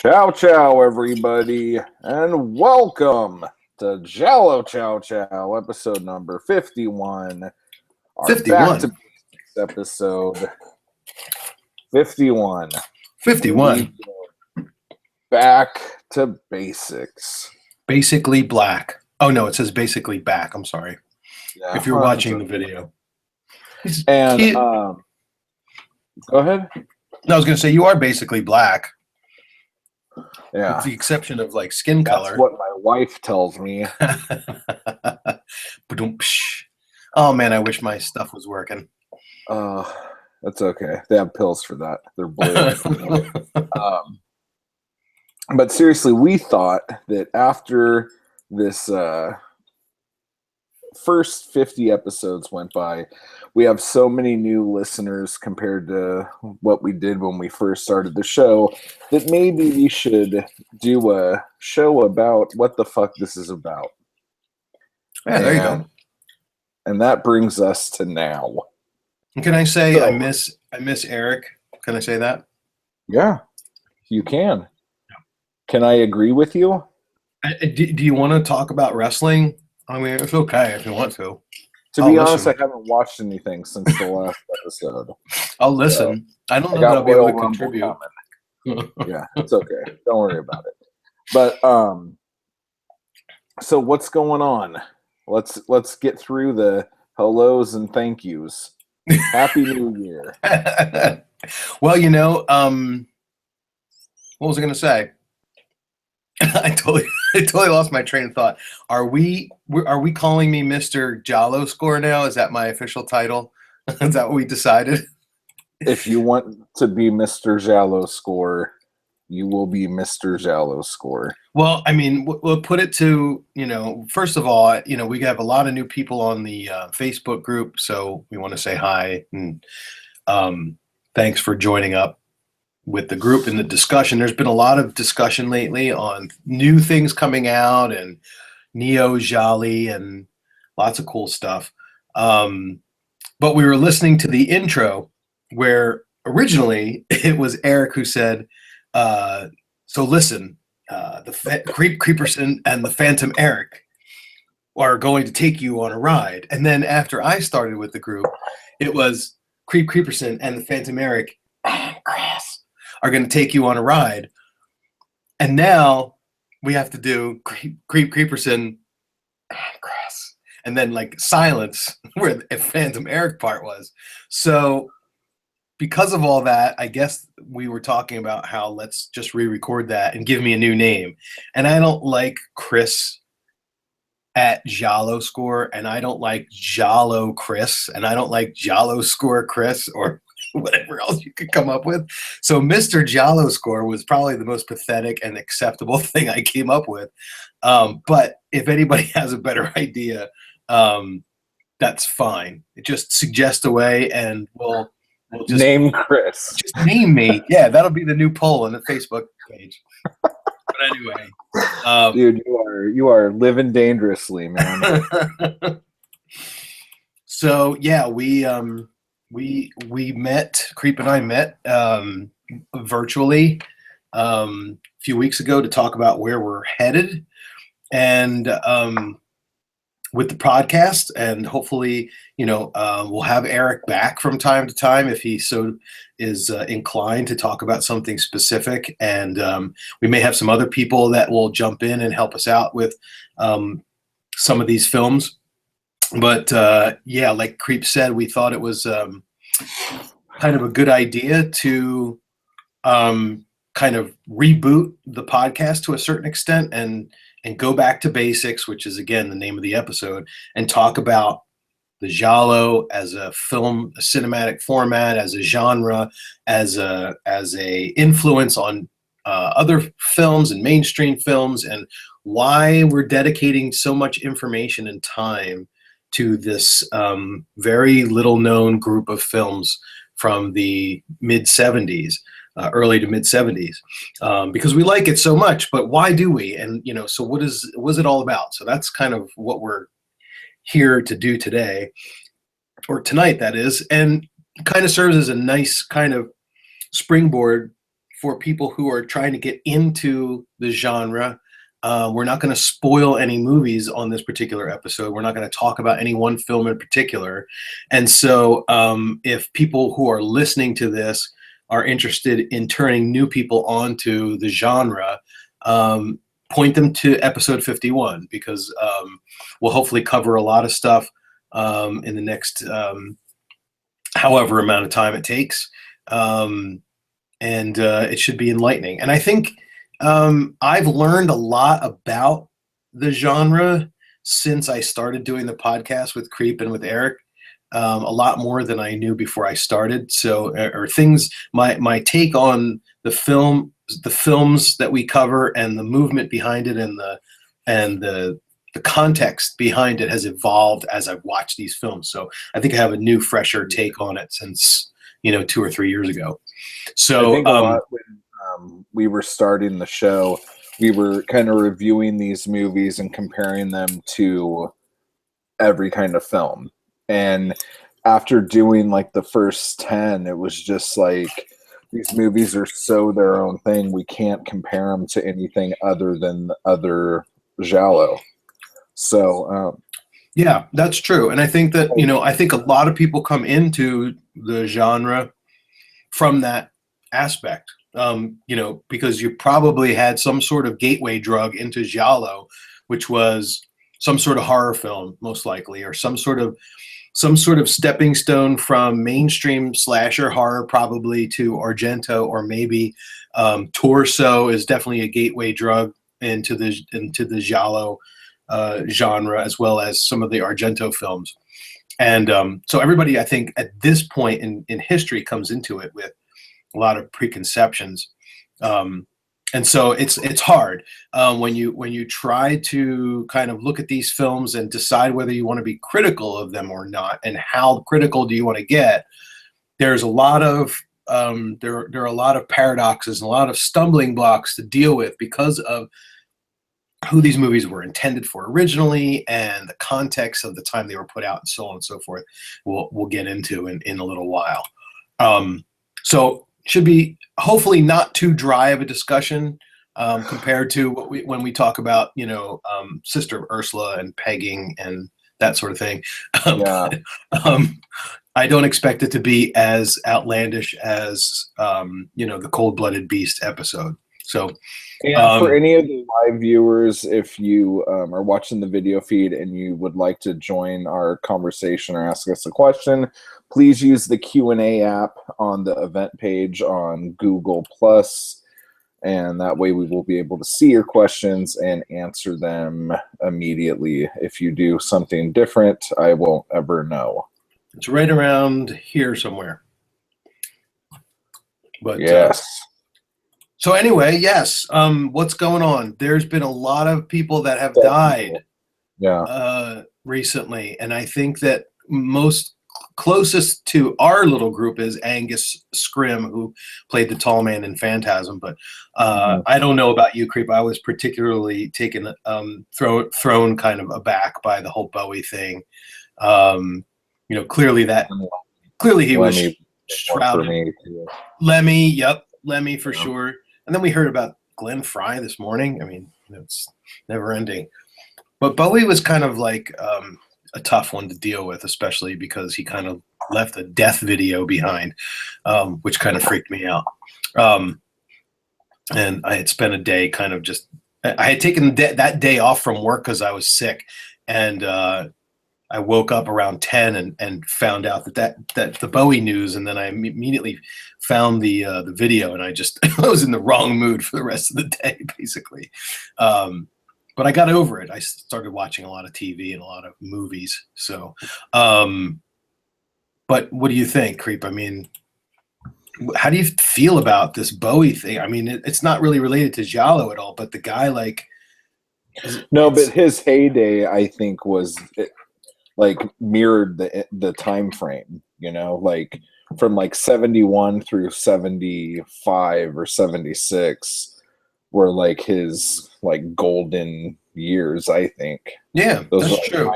Ciao, ciao, everybody, and welcome to Giallo, Ciao, episode number 51. Our 51. back to basics episode 51. 51. Back to basics. Basically black. Oh, no, it says basically back. I'm sorry. Yeah, If you're watching the video. And, go ahead. No, I was going to say, you are basically black. Yeah. With the exception of, like, skin color. That's what my wife tells me. Oh, man, I wish my stuff was working. That's okay. They have pills for that. They're blue. But seriously, we thought that after this first 50 episodes went by, we have so many new listeners compared to what we did when we first started the show that maybe we should do a show about what the fuck this is about. Yeah, there you go. And that brings us to now. Can I say I miss Eric? Can I say that? Yeah, you can. Can I agree with you? Do you want to talk about wrestling? I mean, it's okay if you want to. To be honest, I haven't watched anything since the last episode. I'll listen. I don't know that I'll be able to contribute. Yeah, it's okay. Don't worry about it. But so what's going on? Let's get through the hellos and thank yous. Happy New Year. Well, what was I going to say? I totally lost my train of thought. Are we calling me Mr. Giallo Score now? Is that my official title? Is that what we decided? If you want to be Mr. Giallo Score, you will be Mr. Giallo Score. Well, I mean, we'll put it to, first of all, we have a lot of new people on the Facebook group, so we want to say hi and thanks for joining up with the group in the discussion. There's been a lot of discussion lately on new things coming out and Neo Jolly and lots of cool stuff. But we were listening to the intro where originally it was Eric who said, so listen, the Creeperson and the Phantom Eric are going to take you on a ride. And then after I started with the group, it was Creeperson and the Phantom Eric and Chris are going to take you on a ride. And now we have to do Creeperson and Chris. And then like silence where the Phantom Eric part was. So because of all that, I guess we were talking about how let's just re-record that and give me a new name. And I don't like Chris at Giallo Score, and I don't like Giallo Chris, and I don't like Giallo Score Chris, or whatever else you could come up with. So Mr. Giallo Score was probably the most pathetic and acceptable thing I came up with. But if anybody has a better idea, that's fine. Just suggest a way and we'll just name Chris. Just name me. Yeah, that'll be the new poll on the Facebook page. But anyway, dude, you are living dangerously, man. So yeah, we met. Creep and I met virtually a few weeks ago to talk about where we're headed, and with the podcast, and hopefully, we'll have Eric back from time to time if he so is inclined to talk about something specific. And we may have some other people that will jump in and help us out with some of these films. But yeah, like Creep said, we thought it was kind of a good idea to kind of reboot the podcast to a certain extent and go back to basics, which is, again, the name of the episode, and talk about the Giallo as a film, a cinematic format, as a genre, as a influence on other films and mainstream films, and why we're dedicating so much information and time to this very little known group of films from the mid-'70s. Early to mid 70s, because we like it so much. But why do we? And so what is it all about? So that's kind of what we're here to do today, or tonight, that is, and kind of serves as a nice kind of springboard for people who are trying to get into the genre. We're not going to spoil any movies on this particular episode. We're not going to talk about any one film in particular. And so if people who are listening to this are interested in turning new people onto the genre, point them to episode 51, because we'll hopefully cover a lot of stuff in the next however amount of time it takes. And it should be enlightening. And I think I've learned a lot about the genre since I started doing the podcast with Creep and with Eric. A lot more than I knew before I started. So, or things, my take on the films that we cover, and the movement behind it, and the context behind it has evolved as I've watched these films. So I think I have a new, fresher take on it since 2 or 3 years ago. So I think a lot when we were starting the show, we were kind of reviewing these movies and comparing them to every kind of film. And after doing like the first 10, it was just like, these movies are so their own thing. We can't compare them to anything other than the other Giallo. So, yeah, that's true. And I think that, I think a lot of people come into the genre from that aspect, because you probably had some sort of gateway drug into Giallo, which was some sort of horror film, most likely, or some sort of stepping stone from mainstream slasher horror, probably, to Argento, or maybe Torso is definitely a gateway drug into the Giallo genre, as well as some of the Argento films. And so everybody, I think, at this point in history comes into it with a lot of preconceptions. And so it's hard when you try to kind of look at these films and decide whether you want to be critical of them or not, and how critical do you want to get. There's a lot of there are a lot of paradoxes and a lot of stumbling blocks to deal with because of who these movies were intended for originally, and the context of the time they were put out, and so on and so forth. We'll get into in a little while. So should be hopefully not too dry of a discussion compared to when we talk about Sister Ursula and pegging and that sort of thing. yeah. I don't expect it to be as outlandish as the Cold-Blooded Beast episode. So, and for any of the live viewers, if you are watching the video feed and you would like to join our conversation or ask us a question, please use the Q&A app on the event page on Google+, and that way we will be able to see your questions and answer them immediately. If you do something different, I won't ever know. It's right around here somewhere. But yes. So anyway, yes. What's going on? There's been a lot of people that have died recently, and I think that most closest to our little group is Angus Scrim, who played the tall man in Phantasm. But I don't know about you, Creep. I was particularly taken, thrown kind of aback by the whole Bowie thing. Clearly he was shrouded. Lemmy, yep, Lemmy for sure. And then we heard about Glenn Frey this morning. I mean, it's never ending. But Bowie was kind of like a tough one to deal with, especially because he kind of left a death video behind, which kind of freaked me out. And I had spent a day kind of I had taken that day off from work because I was sick. And I woke up around 10 and found out that the Bowie news, and then I immediately found the video, and I was in the wrong mood for the rest of the day, basically. But I got over it. I started watching a lot of TV and a lot of movies. So, but what do you think, Creep? I mean, how do you feel about this Bowie thing? I mean, it's not really related to Giallo at all, but the guy but his heyday, I think, was mirrored the time frame, like from 71 through 75 or 76 were his golden years, I think. Yeah, those that's true.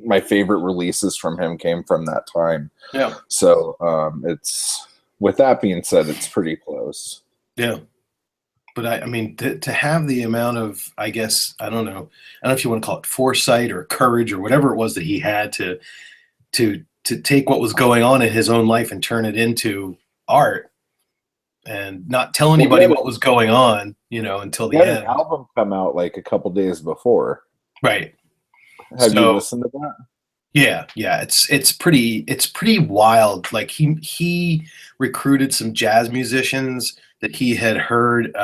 My favorite releases from him came from that time. Yeah. So it's, with that being said, it's pretty close. Yeah. But I mean, to have the amount of, I guess, I don't know if you want to call it foresight or courage or whatever it was that he had to take what was going on in his own life and turn it into art and not tell Well, anybody what was going on, until he the had an end. album come out like a couple days before. Right. Have you So listened to that? yeah, it's pretty wild. Like he recruited some jazz musicians that he had heard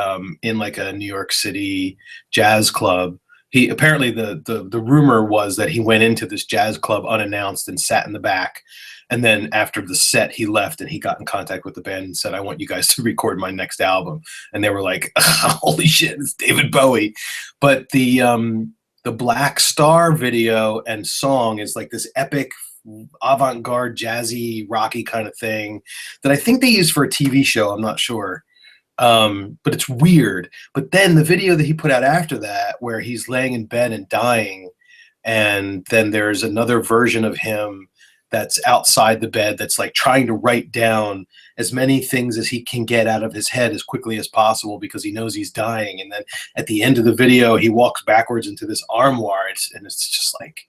in like a New York City jazz club. He apparently the rumor was that he went into this jazz club unannounced and sat in the back, and then after the set he left and he got in contact with the band and said, "I want you guys to record my next album," and they were like, "Holy shit, it's David Bowie!" But the Black Star video and song is like this epic avant-garde jazzy rocky kind of thing that I think they used for a TV show. I'm not sure. But it's weird. But then the video that he put out after that, where he's laying in bed and dying, and then there's another version of him that's outside the bed that's like trying to write down as many things as he can get out of his head as quickly as possible because he knows he's dying. And then at the end of the video, he walks backwards into this armoire. And it's just like,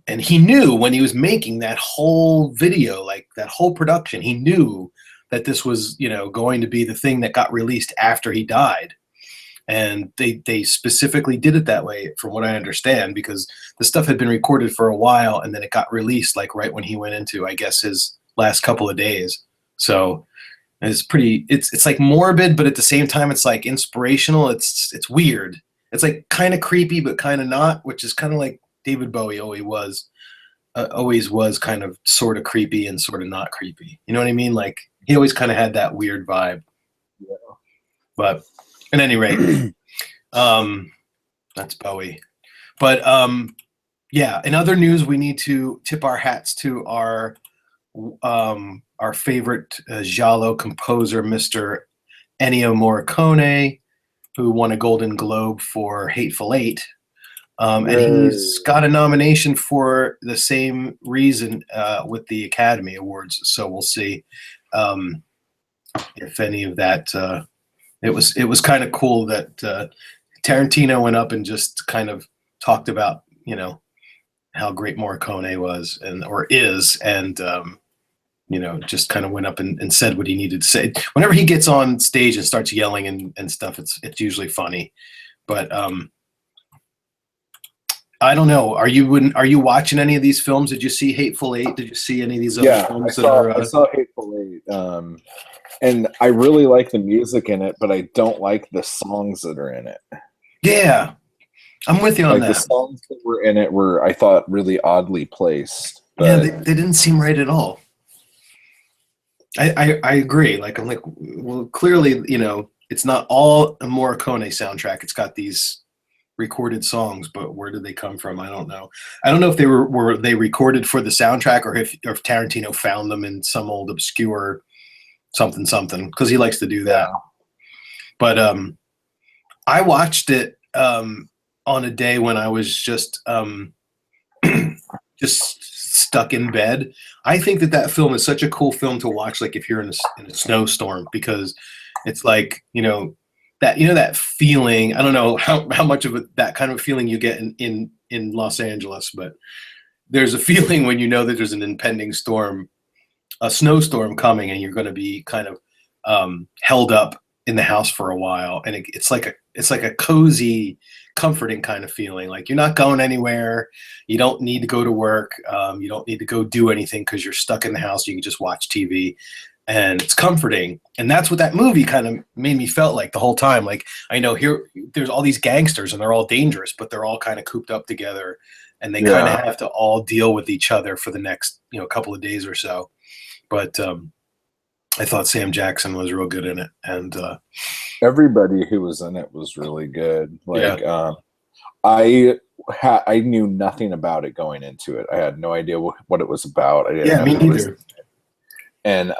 and he knew when he was making that whole video, like that whole production, he knew that this was, going to be the thing that got released after he died. And they specifically did it that way, from what I understand, because the stuff had been recorded for a while, and then it got released like right when he went into, I guess, his last couple of days. So it's like morbid, but at the same time, it's like inspirational. It's weird. It's like kind of creepy, but kind of not, which is kind of like David Bowie always was kind of sort of creepy and sort of not creepy. You know what I mean? Like he always kind of had that weird vibe. Yeah. But at any rate, that's Bowie. But yeah, in other news, we need to tip our hats to our favorite Giallo composer, Mr. Ennio Morricone, who won a Golden Globe for Hateful Eight. And he's got a nomination for the same reason with the Academy Awards. So we'll see if any of that. It was kind of cool that Tarantino went up and just kind of talked about how great Morricone was or is, and just kind of went up and said what he needed to say. Whenever he gets on stage and starts yelling and stuff, it's usually funny. But I don't know. Are you watching any of these films? Did you see Hateful Eight? Did you see any of these other films I saw Hateful Eight. And I really like the music in it, but I don't like the songs that are in it. Yeah, I'm with you on like that. The songs that were in it were, I thought, really oddly placed. But yeah, they didn't seem right at all. I agree. Like I'm like, well, clearly, it's not all a Morricone soundtrack. It's got these recorded songs, but where did they come from? I don't know. I don't know if they were they recorded for the soundtrack or if Tarantino found them in some old obscure something because he likes to do that. But I watched it on a day when I was just stuck in bed. I think that film is such a cool film to watch, like if you're in a snowstorm, because it's like that feeling. I don't know how much of that kind of feeling you get in Los Angeles, but there's a feeling when you know that there's an impending storm, a snowstorm coming, and you're going to be kind of held up in the house for a while, and it's like a cozy, comforting kind of feeling. Like you're not going anywhere, you don't need to go to work, you don't need to go do anything because you're stuck in the house. You can just watch TV, and it's comforting. And that's what that movie kind of made me felt like the whole time. Like I know there's all these gangsters, and they're all dangerous, but they're all kind of cooped up together, and they kind of have to all deal with each other for the next couple of days or so. But I thought Sam Jackson was real good in it, and everybody who was in it was really good. Like, yeah. I knew nothing about it going into it. I had no idea what it was about. I didn't know me who was neither. And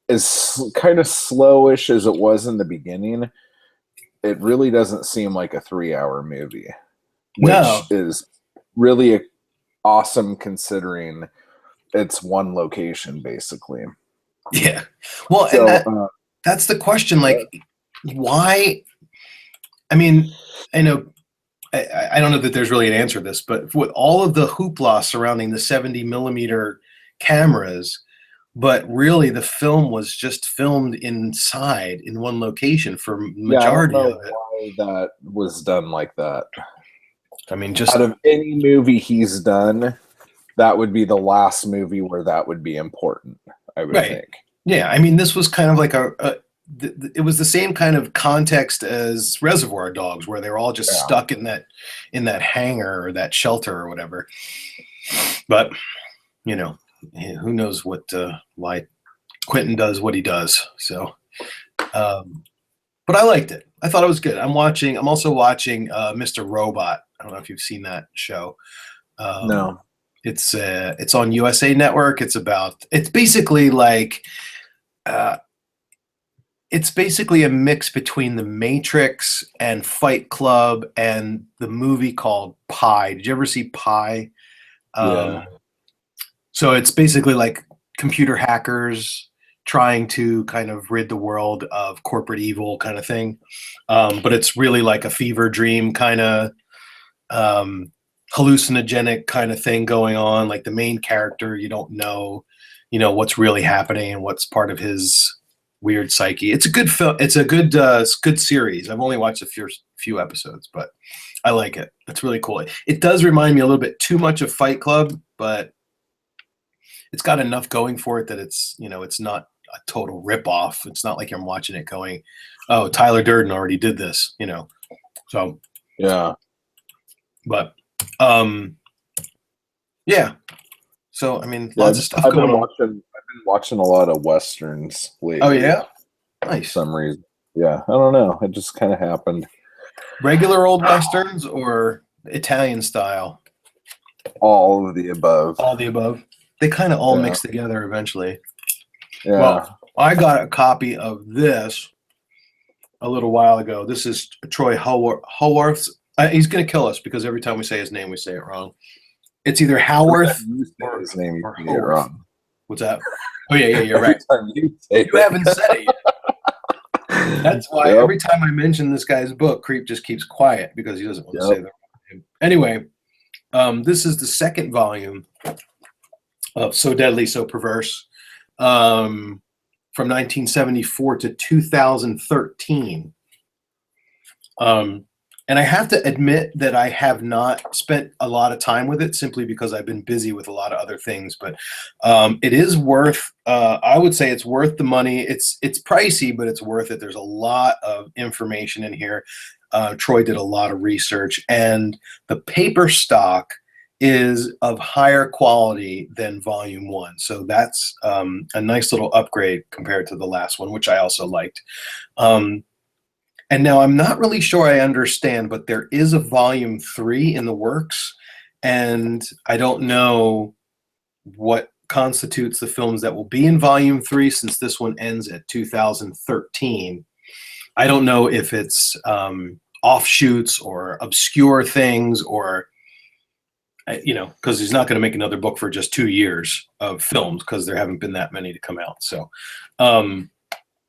as kind of slowish as it was in the beginning, it really doesn't seem like a 3-hour movie, which is really awesome considering it's one location basically. Yeah. Well, so, that's the question. Like, why? I mean, I know I don't know that there's really an answer to this, but with all of the hoopla surrounding the 70 millimeter cameras, but really the film was just filmed inside in one location for Yeah, I don't majority know of it. why that was done like that. I mean, Out just of any movie he's done, that would be the last movie where that would be important, I would right. think. Yeah, I mean, this was kind of like it was the same kind of context as Reservoir Dogs, where they were all just Yeah. stuck in that hangar or that shelter or whatever. But you know, who knows why Quentin does what he does. So, but I liked it. I thought it was good. I'm also watching Mr. Robot. I don't know if you've seen that show. Um, No. it's on USA Network. It's basically like uh, it's basically a mix between The Matrix and Fight Club and the movie called Pi. Did you ever see Pi? Yeah. Um, so it's basically like computer hackers trying to kind of rid the world of corporate evil kind of thing. But it's really like a fever dream kind of um, hallucinogenic kind of thing going on. Like the main character, you don't know, what's really happening and what's part of his weird psyche. It's a good film. It's a good series. I've only watched a few episodes, but I like it. It's really cool. It does remind me a little bit too much of Fight Club, but it's got enough going for it that it's not a total ripoff. It's not like I'm watching it going, oh, Tyler Durden already did this, So, Yeah. but um, yeah. So I mean, Yeah. lots of stuff going on. I've been watching a lot of westerns Oh lately yeah, for nice. some reason. Yeah. I don't know. It just kind of happened. Regular old westerns or Italian style? All of the above. All the above. They kind of all Yeah. mix together eventually. Yeah. Well, I got a copy of this a little while ago. This is Troy Howarth's. He's going to kill us because every time we say his name, we say it wrong. It's either Every Howarth time you say or his name, you or say it Howarth. wrong. What's that? Oh yeah, you're Every right. time you say You haven't said it yet. That's why Yep. every time I mention this guy's book, Creep just keeps quiet because he doesn't want to say the Yep. wrong name. Anyway, this is the second volume of So Deadly, So Perverse, from 1974 to 2013. And I have to admit that I have not spent a lot of time with it simply because I've been busy with a lot of other things. But it is worth. I would say it's worth the money. It's pricey, but it's worth it. There's a lot of information in here. Troy did a lot of research, and the paper stock is of higher quality than volume one. So that's a nice little upgrade compared to the last one, which I also liked. And now I'm not really sure I understand, but there is a volume 3 in the works, and I don't know what constitutes the films that will be in volume 3 since this one ends at 2013. I don't know if it's offshoots or obscure things or because he's not going to make another book for just 2 years of films because there haven't been that many to come out. So,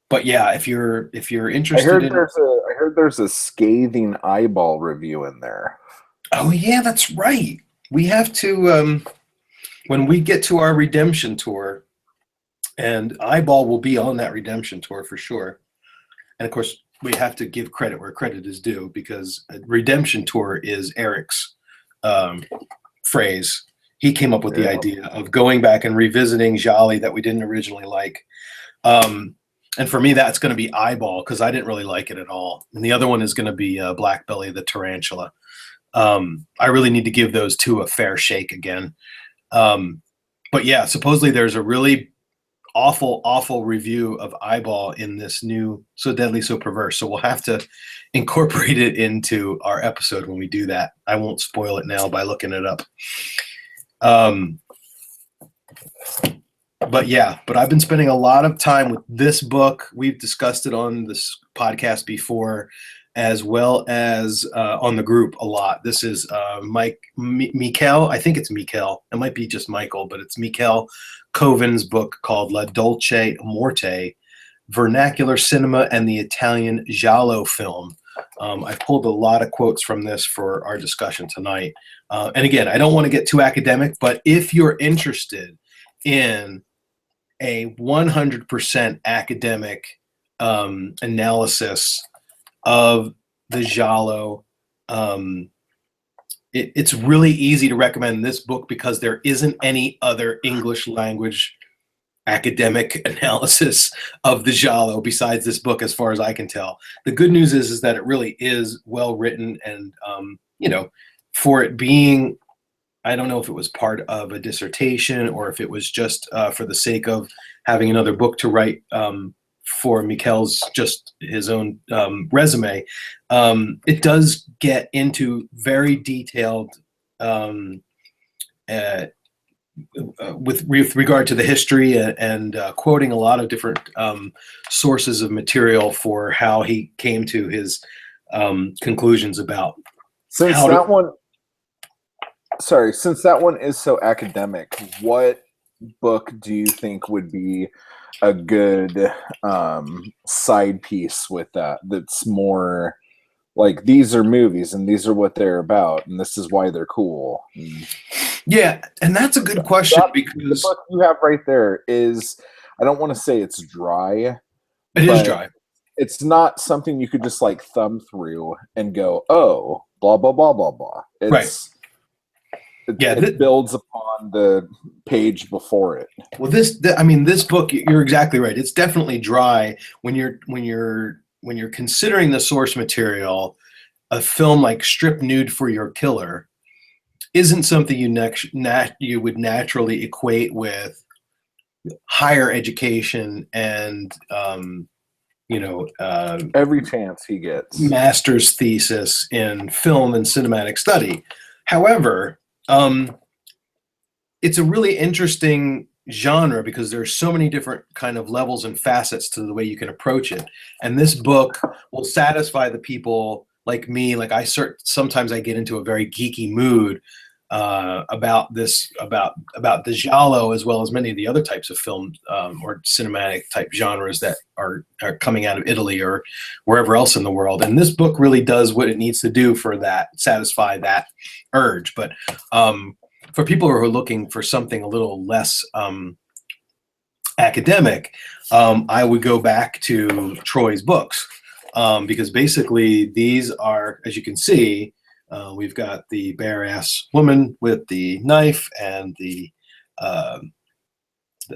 but yeah, if you're interested in, I heard there's a scathing eyeball review in there. oh yeah, that's right. We have to when we get to our redemption tour, and Eyeball will be on that redemption tour for sure. And of course, we have to give credit where credit is due because a redemption tour is Eric's phrase. He came up with the idea of going back and revisiting Giallo that we didn't originally like. And for me, that's going to be Eyeball because I didn't really like it at all. And the other one is going to be Black Belly the Tarantula. I really need to give those two a fair shake again. But yeah, supposedly there's a really awful review of Eyeball in this new So Deadly, So Perverse. So we'll have to incorporate it into our episode when we do that. I won't spoil it now by looking it up. But yeah, I've been spending a lot of time with this book. We've discussed it on this podcast before, as well as on the group a lot. This is Mikel. I think it's Mikel. It might be just Michael, but it's Mikel Coven's book called La Dolce Morte, vernacular cinema and the Italian Giallo film. I pulled a lot of quotes from this for our discussion tonight. And again, I don't want to get too academic, but if you're interested in a 100% academic analysis of the Giallo, it's really easy to recommend this book because there isn't any other English language academic analysis of the Giallo besides this book, as far as I can tell. The good news is that it really is well written, and for it being, I don't know if it was part of a dissertation or if it was just for the sake of having another book to write for Mikel's just his own resume. It does get into very detailed with regard to the history and quoting a lot of different sources of material for how he came to his conclusions about since that one is so academic, what book do you think would be a good side piece with that's more like, these are movies and these are what they're about and this is why they're cool? Yeah, and that's a good question, because the book you have right there is, I don't want to say it's dry. It is dry. It's not something you could just like thumb through and go, oh, blah, blah, blah, blah, blah. It builds upon the page before it. Well, this book, you're exactly right. It's definitely dry when you're considering the source material. A film like Strip Nude for Your Killer isn't something you would naturally equate with higher education and every chance he gets, master's thesis in film and cinematic study. However, it's a really interesting genre because there's so many different kind of levels and facets to the way you can approach it. And this book will satisfy the people like me. Like sometimes I get into a very geeky mood about the Giallo, as well as many of the other types of film or cinematic type genres that are coming out of Italy or wherever else in the world. And this book really does what it needs to do for satisfy that urge. But for people who are looking for something a little less academic, I would go back to Troy's books, because basically these are, as you can see, we've got the bare-ass woman with the knife and the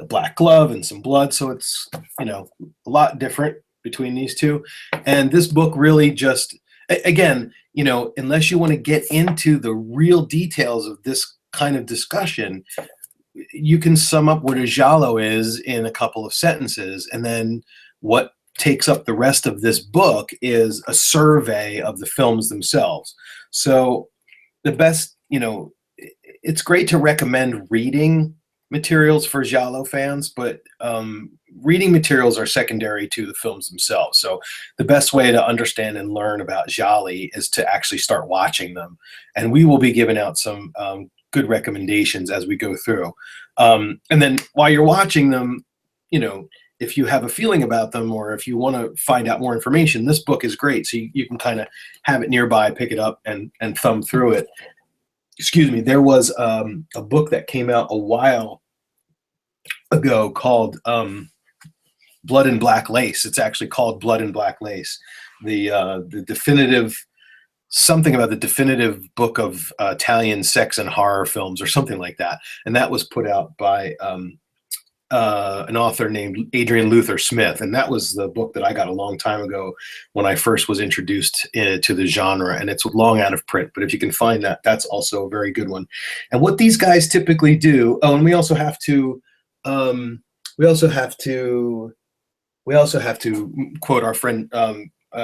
black glove and some blood. So it's, a lot different between these two. And this book really just, again, unless you want to get into the real details of this kind of discussion, you can sum up what a Giallo is in a couple of sentences. And then what takes up the rest of this book is a survey of the films themselves. So the best, it's great to recommend reading materials for Giallo fans, but reading materials are secondary to the films themselves. So the best way to understand and learn about Gialli is to actually start watching them. And we will be giving out some good recommendations as we go through. And then while you're watching them, if you have a feeling about them, or if you want to find out more information, this book is great. So you can kind of have it nearby, pick it up and thumb through it. Excuse me. There was a book that came out a while ago called Blood and Black Lace. It's actually called Blood and Black Lace. The definitive, something about the definitive book of Italian sex and horror films or something like that. And that was put out by an author named Adrian Luther Smith. And that was the book that I got a long time ago when I first was introduced to the genre, and it's long out of print, but if you can find that, that's also a very good one. And what these guys typically do, and we also have to quote our friend,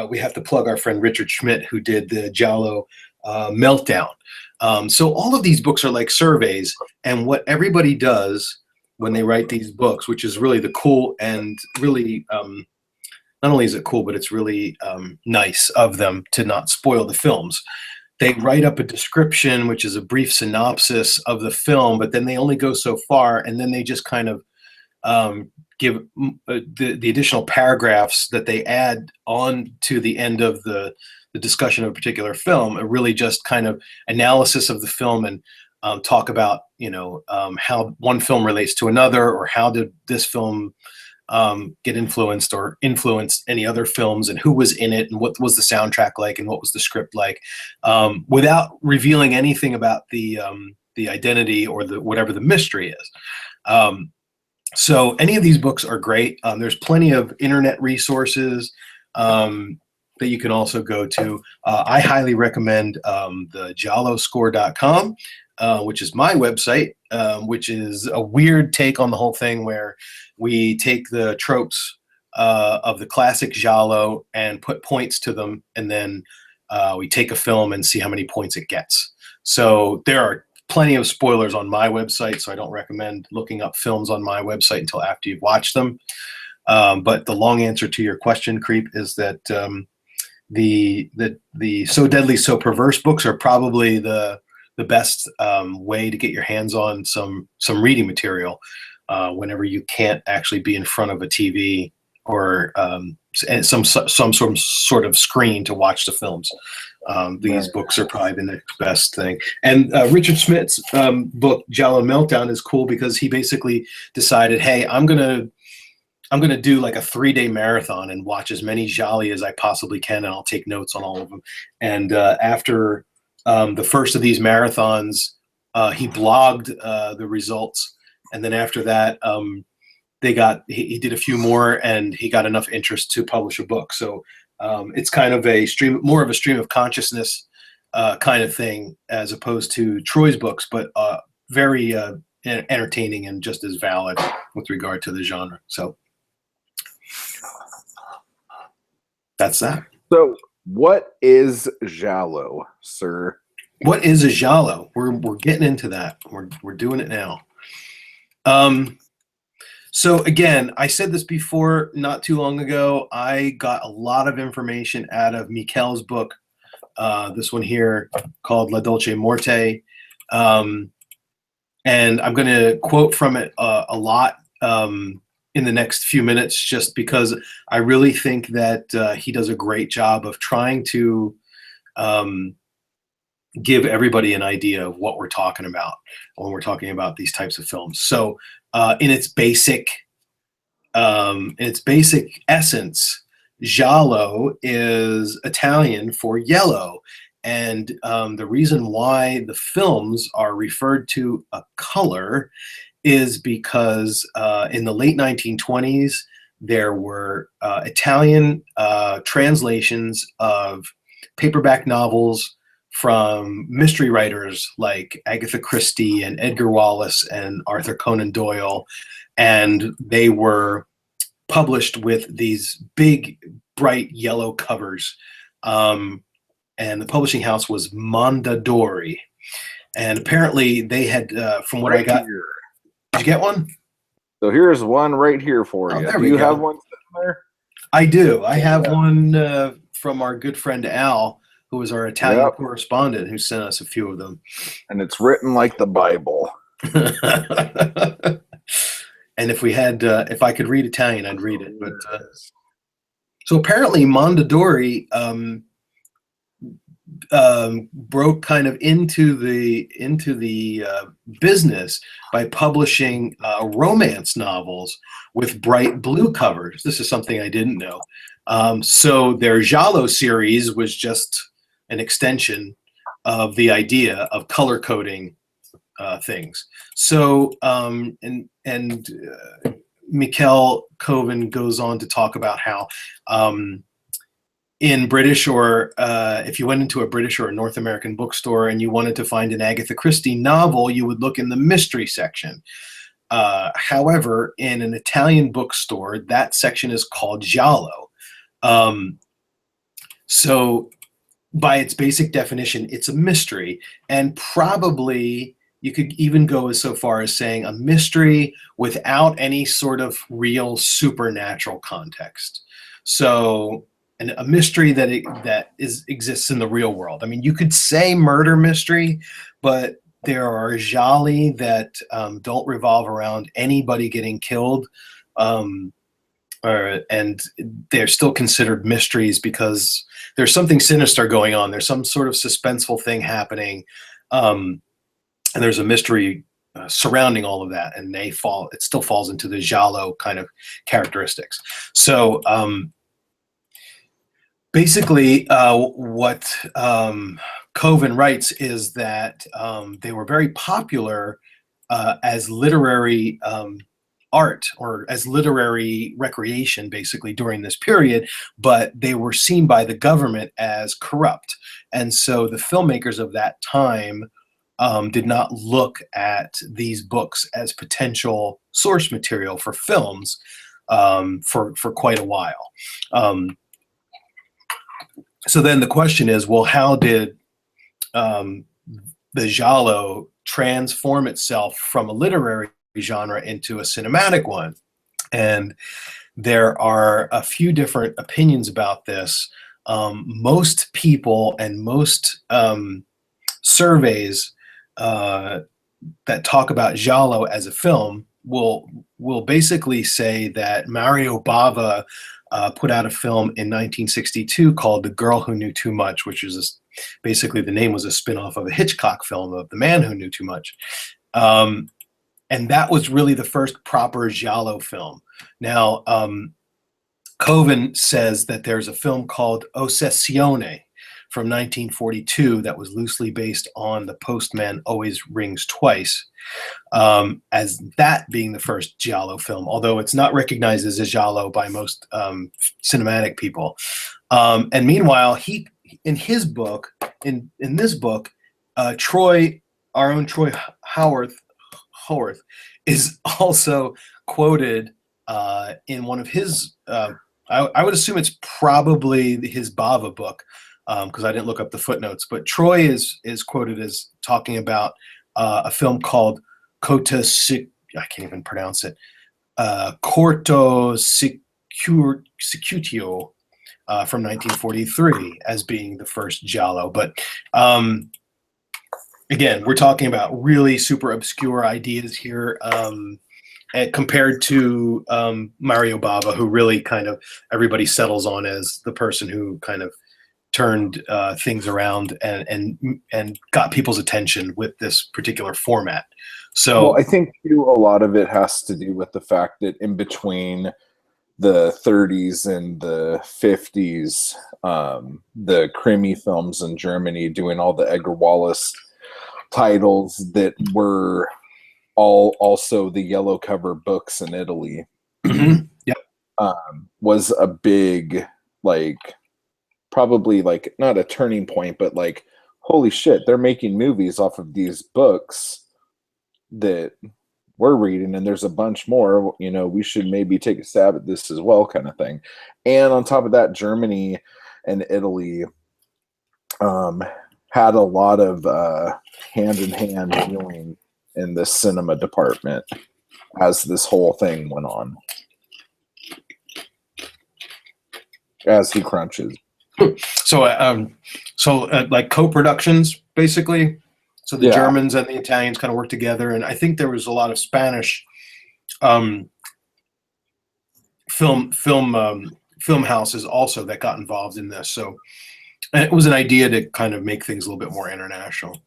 we have to plug our friend Richard Schmidt, who did the Giallo Meltdown. So all of these books are like surveys, and what everybody does when they write these books, which is really the cool and really, not only is it cool, but it's really nice of them to not spoil the films. They write up a description, which is a brief synopsis of the film, but then they only go so far, and then they just kind of give the additional paragraphs that they add on to the end of the discussion of a particular film, are really just kind of analysis of the film and talk about, how one film relates to another, or how did this film get influenced or influenced any other films, and who was in it, and what was the soundtrack like, and what was the script like, without revealing anything about the identity or whatever the mystery is. So any of these books are great. There's plenty of internet resources that you can also go to. I highly recommend the gialloscore.com, which is my website, which is a weird take on the whole thing, where we take the tropes of the classic Giallo and put points to them, and then we take a film and see how many points it gets. So there are plenty of spoilers on my website, so I don't recommend looking up films on my website until after you've watched them. But the long answer to your question, Creep, is that the So Deadly, So Perverse books are probably the best way to get your hands on some reading material whenever you can't actually be in front of a TV or some sort of screen to watch the films. These books are probably the next best thing. And Richard Smith's book Giallo Meltdown is cool because he basically decided, hey, I'm gonna do like a 3-day marathon and watch as many Gialli as I possibly can, and I'll take notes on all of them. And after the first of these marathons, he blogged the results, and then after that, he did a few more, and he got enough interest to publish a book. So it's kind of more of a stream of consciousness kind of thing, as opposed to Troy's books, but very entertaining and just as valid with regard to the genre. So that's that. So what is Giallo, sir? What is a Giallo? We're getting into that. We're doing it now. So again, I said this before not too long ago. I got a lot of information out of Mikel's book, this one here called La Dolce Morte. And I'm going to quote from it a lot in the next few minutes, just because I really think that he does a great job of trying to give everybody an idea of what we're talking about when we're talking about these types of films. So in its basic essence, Giallo is Italian for yellow. And the reason why the films are referred to a color is because in the late 1920s, there were Italian translations of paperback novels from mystery writers like Agatha Christie and Edgar Wallace and Arthur Conan Doyle, and they were published with these big, bright yellow covers. And the publishing house was Mondadori. And apparently they had, from what I got, here. Did you get one? So here's one right here for you. Do you have one sitting there? I do. I have one from our good friend Al, who was our Italian correspondent, who sent us a few of them. And it's written like the Bible. And if I could read Italian, I'd read it. But so apparently Mondadori broke kind of into the business by publishing romance novels with bright blue covers. This is something I didn't know. So their Giallo series was just an extension of the idea of color coding things. So Mikel Coven goes on to talk about how in British, or if you went into a British or a North American bookstore and you wanted to find an Agatha Christie novel, you would look in the mystery section. However, in an Italian bookstore, that section is called Giallo. So by its basic definition, it's a mystery, and probably you could even go so far as saying a mystery without any sort of real supernatural context. So a mystery that exists in the real world. I mean, you could say murder mystery, but there are gialli that don't revolve around anybody getting killed. and they're still considered mysteries because there's something sinister going on. There's some sort of suspenseful thing happening, and there's a mystery surrounding all of that. And it still falls into the Giallo kind of characteristics. So basically, what Coven writes is that they were very popular as literary art or as literary recreation basically during this period, but they were seen by the government as corrupt. And so the filmmakers of that time did not look at these books as potential source material for films for quite a while. So then the question is, well, how did the Giallo transform itself from a literary genre into a cinematic one? And there are a few different opinions about this. Most people and most surveys that talk about Giallo as a film will basically say that Mario Bava put out a film in 1962 called The Girl Who Knew Too Much, which is basically the name was a spin-off of a Hitchcock film of The Man Who Knew Too Much. And that was really the first proper Giallo film. Now, Coven says that there's a film called Ossessione from 1942 that was loosely based on The Postman Always Rings Twice, as that being the first Giallo film, although it's not recognized as a Giallo by most cinematic people. And meanwhile, in his book, in this book, our own Troy Howarth is also quoted in one of his, I would assume it's probably his Bava book, because I didn't look up the footnotes, but Troy is quoted as talking about a film called I can't even pronounce it, Corto Secutio from 1943 as being the first Giallo. But again, we're talking about really super obscure ideas here, compared to Mario Bava, who really kind of everybody settles on as the person who kind of turned things around and got people's attention with this particular format. So, well, I think too, a lot of it has to do with the fact that in between the 30s and the 50s, the Krimi films in Germany doing all the Edgar Wallace titles that were all also the yellow cover books in Italy. Yep. Was a big, like, probably like not a turning point, but like, holy shit, they're making movies off of these books that we're reading, and there's a bunch more, we should maybe take a stab at this as well, kind of thing. And on top of that, Germany and Italy had a lot of hand-in-hand dealing in the cinema department as this whole thing went on. As he crunches. So, like co-productions, basically. So the Germans and the Italians kind of worked together, and I think there was a lot of Spanish film houses also that got involved in this. So it was an idea to kind of make things a little bit more international.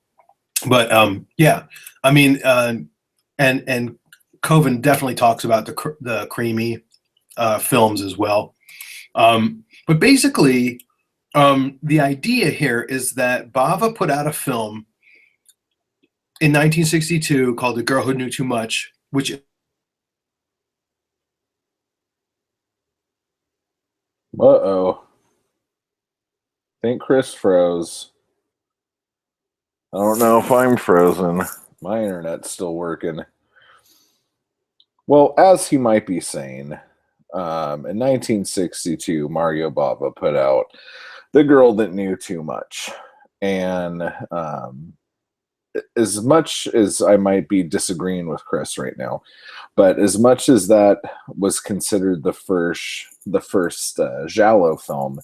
But yeah, I mean, and Coven definitely talks about the creamy films as well. But basically, the idea here is that Bava put out a film in 1962 called The Girl Who Knew Too Much, which I think Chris froze. I don't know if I'm frozen. My internet's still working. Well, as he might be saying, in 1962, Mario Bava put out The Girl That Knew Too Much. And as much as I might be disagreeing with Chris right now, but as much as that was considered the first Giallo film,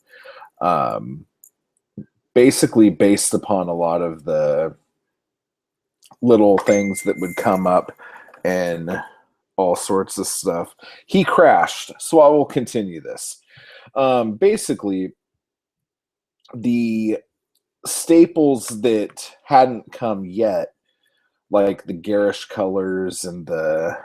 basically based upon a lot of the little things that would come up in all sorts of stuff. He crashed, so I will continue this. Basically, the staples that hadn't come yet, like the garish colors and the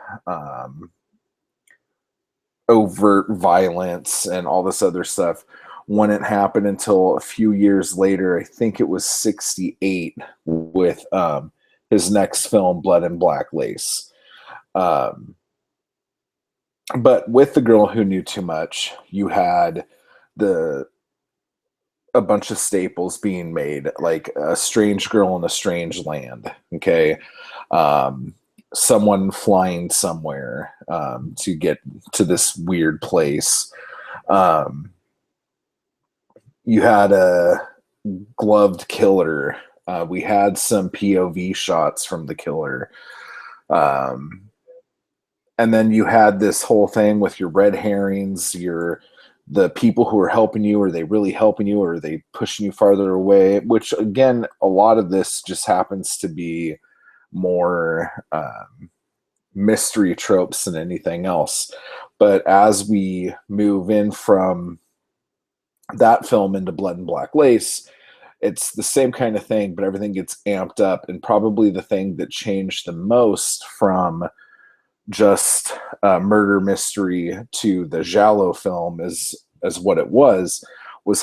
overt violence and all this other stuff, wouldn't happen until a few years later. I think it was 68 with his next film, Blood and Black Lace. But with The Girl Who Knew Too Much, you had a bunch of staples being made, like A Strange Girl in a Strange Land. Okay. Someone flying somewhere to get to this weird place. You had a gloved killer. We had some POV shots from the killer. And then you had this whole thing with your red herrings, the people who are helping you. Are they really helping you, or are they pushing you farther away? Which, again, a lot of this just happens to be more mystery tropes than anything else. But as we move in from that film into Blood and Black Lace, it's the same kind of thing, but everything gets amped up. And probably the thing that changed the most from just a murder mystery to the Giallo film as what it was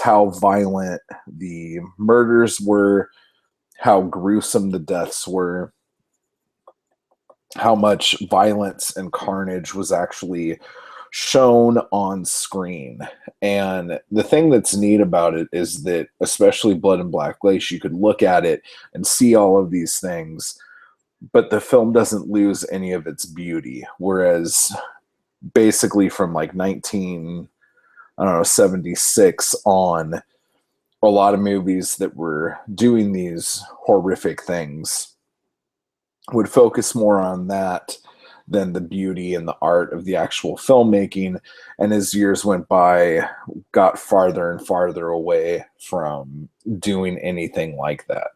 how violent the murders were, how gruesome the deaths were, how much violence and carnage was actually shown on screen. And the thing that's neat about it is that, especially Blood and Black Lace, you could look at it and see all of these things, but the film doesn't lose any of its beauty. Whereas basically from like 76 on, a lot of movies that were doing these horrific things would focus more on that than the beauty and the art of the actual filmmaking. And as years went by, got farther and farther away from doing anything like that.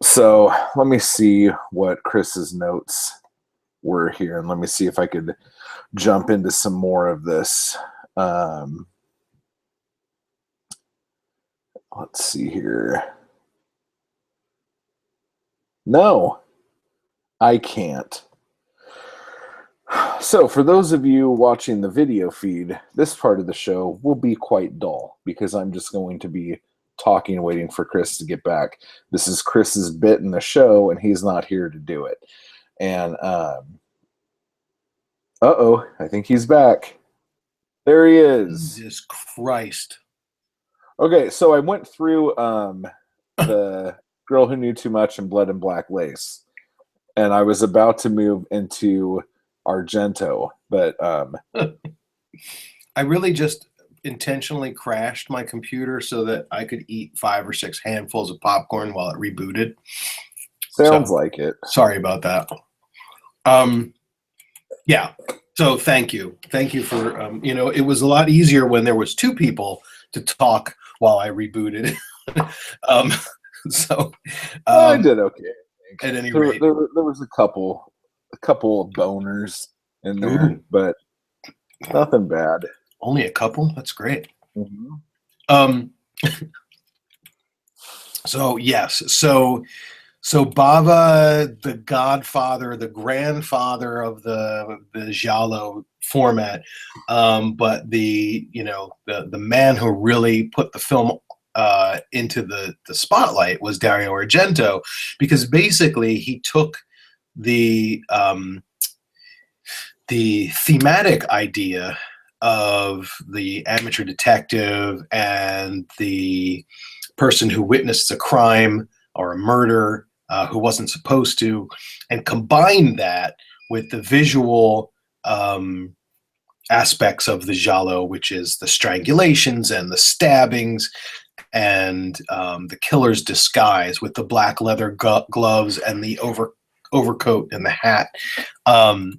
So let me see what Chris's notes were here, and let me see if I could jump into some more of this. Let's see here. No, I can't. So for those of you watching the video feed, this part of the show will be quite dull because I'm just going to be talking, waiting for Chris to get back. This is Chris's bit in the show, and he's not here to do it. And I think he's back. There he is. Jesus Christ. Okay, so I went through the Girl Who Knew Too Much and Blood and Black Lace, and I was about to move into Argento, but I really just intentionally crashed my computer so that I could eat 5 or 6 handfuls of popcorn while it rebooted. Sounds like it. Sorry about that. Yeah. So thank you for it was a lot easier when there was 2 people to talk while I rebooted. I did okay. At any rate, there was a couple of boners in there. Ooh. But nothing bad. Only a couple? That's great. Mm-hmm. So yes, so Bava, the godfather, the grandfather of the Giallo format, but the man who really put the film into the spotlight was Dario Argento, because basically he took the thematic idea of the amateur detective and the person who witnessed a crime or a murder who wasn't supposed to, and combined that with the visual aspects of the Giallo, which is the strangulations and the stabbings and the killer's disguise with the black leather gloves and the overcoat and the hat. The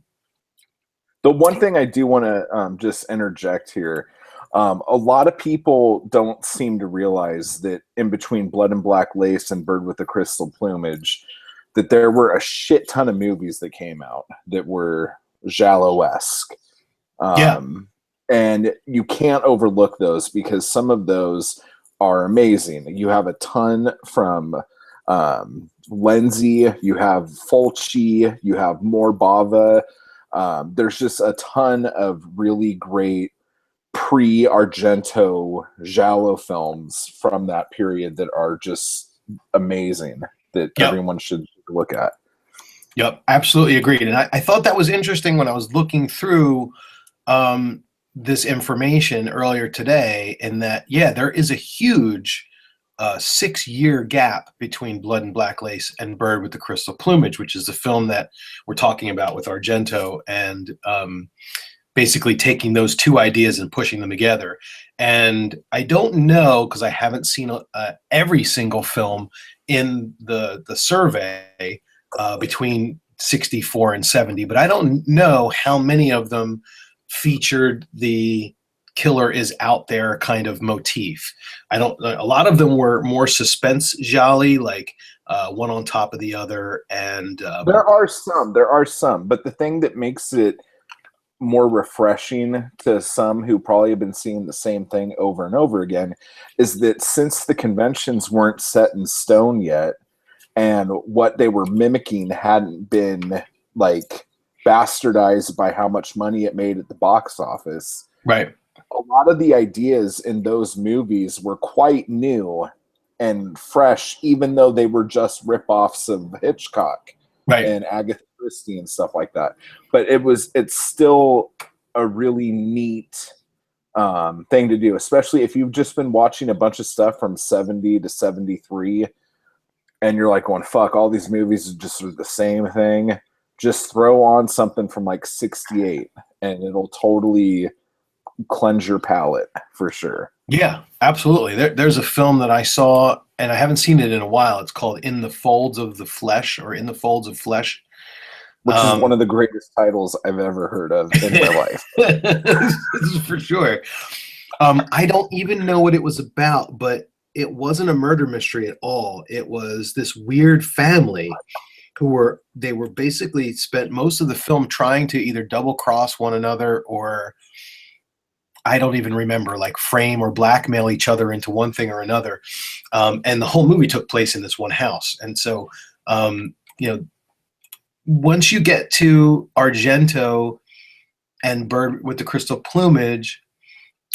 one thing I do want to just interject here, a lot of people don't seem to realize that in between Blood and Black Lace and Bird with the Crystal Plumage, that there were a shit ton of movies that came out that were Giallo-esque. Yeah. And you can't overlook those because some of those are amazing. You have a ton from Lenzi, you have Fulci, you have more Bava. There's just a ton of really great pre-Argento Giallo films from that period that are just amazing that Yep. everyone should look at. Yep. Absolutely agreed. And I thought that was interesting when I was looking through this information earlier today, in that, yeah, there is a huge 6-year gap between Blood and Black Lace and Bird with the Crystal Plumage, which is the film that we're talking about with Argento, and basically taking those two ideas and pushing them together. And I don't know, because I haven't seen every single film in the survey between 64 and 70, but I don't know how many of them featured the killer is out there kind of motif. I don't. A lot of them were more suspense jolly, like one on top of the other. And There are some, but the thing that makes it more refreshing to some who probably have been seeing the same thing over and over again is that since the conventions weren't set in stone yet, and what they were mimicking hadn't been like bastardized by how much money it made at the box office. right, A lot of the ideas in those movies were quite new and fresh, even though they were just rip-offs of Hitchcock right. and Agatha Christie and stuff like that. But it's still a really neat thing to do, especially if you've just been watching a bunch of stuff from 70 to 73 and you're like going, fuck, all these movies are just the same thing. Just throw on something from like 68 and it'll totally cleanse your palate for sure. Yeah, absolutely. There's a film that I saw, and I haven't seen it in a while. It's called In the Folds of the Flesh, or In the Folds of Flesh. Which is one of the greatest titles I've ever heard of in my life. This is for sure. I don't even know what it was about, but it wasn't a murder mystery at all. It was this weird family they were basically spent most of the film trying to either double cross one another, or I don't even remember, like frame or blackmail each other into one thing or another. And the whole movie took place in this one house. And so, you know, once you get to Argento and Bird with the Crystal Plumage,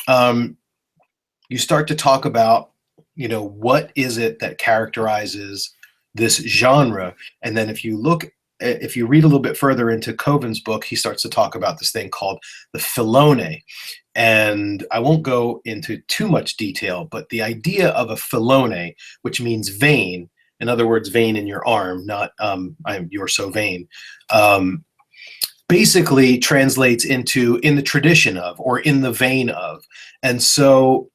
you start to talk about, you know, what is it that characterizes this genre? And then if you read a little bit further into Coven's book, he starts to talk about this thing called the filone. And I won't go into too much detail, but the idea of a filone, which means vein, in other words, vein in your arm, not you're so vain, basically translates into in the tradition of, or in the vein of. And so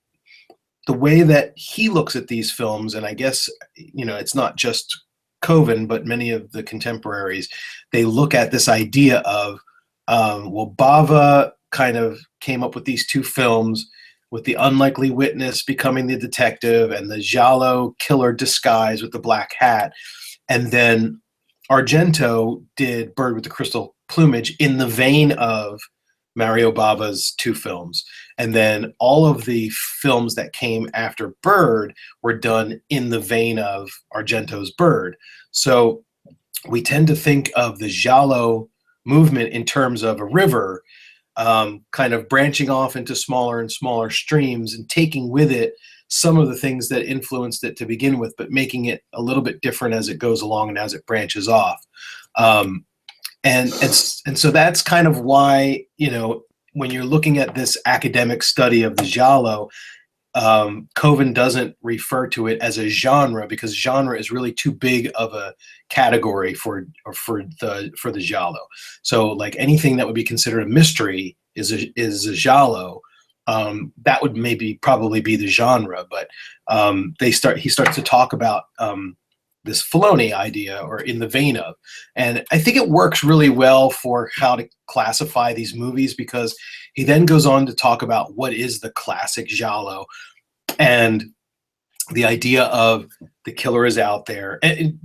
the way that he looks at these films, and I guess, you know, it's not just Coven, but many of the contemporaries, they look at this idea of, well, Bava kind of came up with these two films, with the unlikely witness becoming the detective and the Giallo killer disguise with the black hat. And then Argento did Bird with the Crystal Plumage in the vein of Mario Bava's two films. And then all of the films that came after Bird were done in the vein of Argento's Bird. So we tend to think of the Giallo movement in terms of a river, kind of branching off into smaller and smaller streams and taking with it some of the things that influenced it to begin with, but making it a little bit different as it goes along and as it branches off. And so that's kind of why, you know, when you're looking at this academic study of the Giallo, Coven doesn't refer to it as a genre, because genre is really too big of a category for the Giallo. So like anything that would be considered a mystery is a Giallo. That would probably be the genre, but he starts to talk about this Filoni idea, or in the vein of. And I think it works really well for how to classify these movies, because he then goes on to talk about what is the classic Giallo, and the idea of the killer is out there. And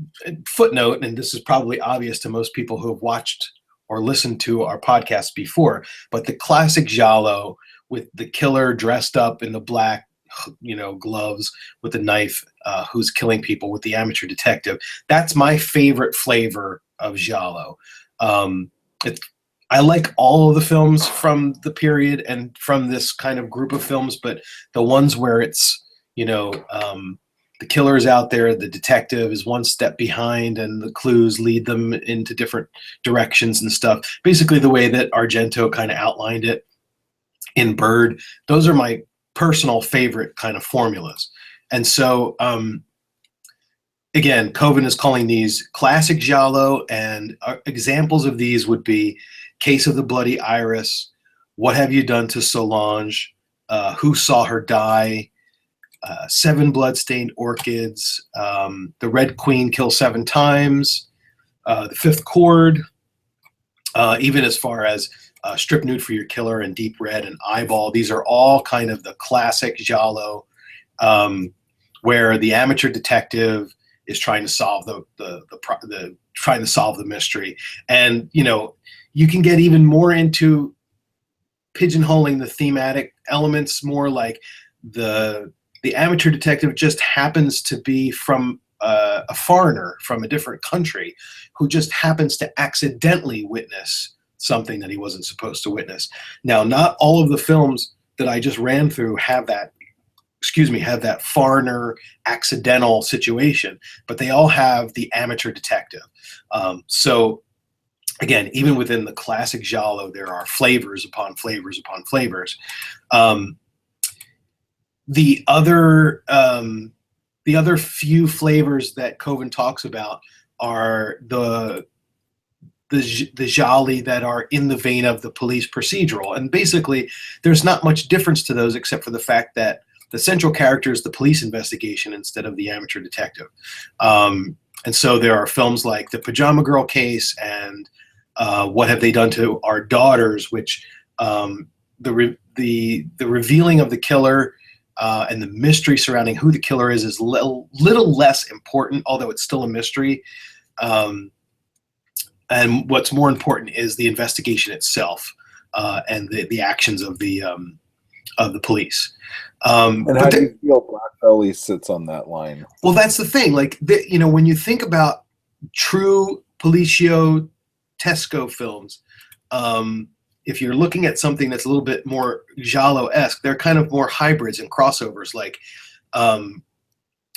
footnote, and this is probably obvious to most people who have watched or listened to our podcast before, but the classic Giallo with the killer dressed up in the black, gloves with a knife, who's killing people with the amateur detective. That's my favorite flavor of Giallo. Um, it, I like all of the films from the period and from this kind of group of films, but the ones where it's, the killer is out there, the detective is one step behind, and the clues lead them into different directions and stuff. Basically, the way that Argento kind of outlined it in Bird, those are my personal favorite kind of formulas. And so, again, Coven is calling these classic Giallo, and examples of these would be Case of the Bloody Iris, What Have You Done to Solange, Who Saw Her Die, Seven Bloodstained Orchids, The Red Queen Kills Seven Times, The Fifth Chord, even as far as Strip Nude for Your Killer and Deep Red and Eyeball. These are all kind of the classic Giallo, where the amateur detective is trying to solve trying to solve the mystery. And you can get even more into pigeonholing the thematic elements, more like the amateur detective just happens to be from a foreigner from a different country who just happens to accidentally witness something that he wasn't supposed to witness. Now, not all of the films that I just ran through have that foreigner accidental situation, but they all have the amateur detective. So again, even within the classic Giallo, there are flavors upon flavors upon flavors. The other few flavors that Coven talks about are the gialli that are in the vein of the police procedural, and basically there's not much difference to those except for the fact that the central character is the police investigation instead of the amateur detective. And so there are films like The Pajama Girl Case and What Have They Done to Our Daughters, which the revealing of the killer and the mystery surrounding who the killer is little less important, although it's still a mystery. And what's more important is the investigation itself and the actions of the police. And how do you feel Black Belly sits on that line? Well, that's the thing. Like, when you think about true Policio Tesco films, if you're looking at something that's a little bit more Giallo-esque, they're kind of more hybrids and crossovers. Like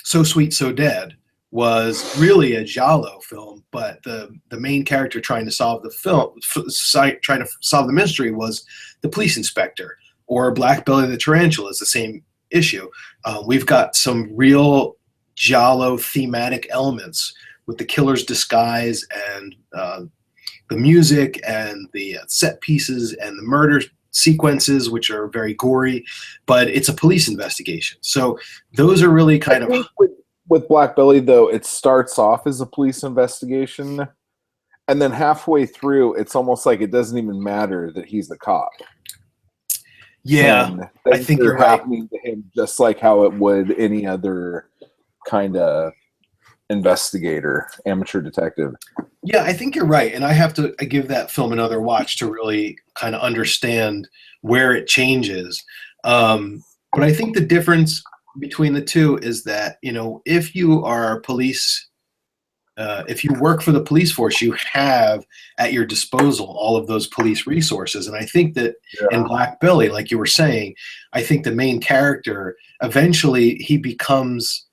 So Sweet, So Dead was really a Giallo film, but the main character trying to solve the mystery was the police inspector. Or Black Belly the Tarantula is the same issue. We've got some real Giallo thematic elements with the killer's disguise and the music and the set pieces and the murder sequences, which are very gory, but it's a police investigation. So those are really kind of... With Black Belly, though, it starts off as a police investigation, and then halfway through, it's almost like it doesn't even matter that he's the cop. Yeah, I think you're happening to him just like how it would any other kind of investigator, amateur detective. Yeah, I think you're right, and I have to give that film another watch to really kind of understand where it changes. But I think the difference between the two is that, if you are police, if you work for the police force, you have at your disposal all of those police resources. And I think that in Black Belly, like you were saying, I think the main character, eventually he becomes,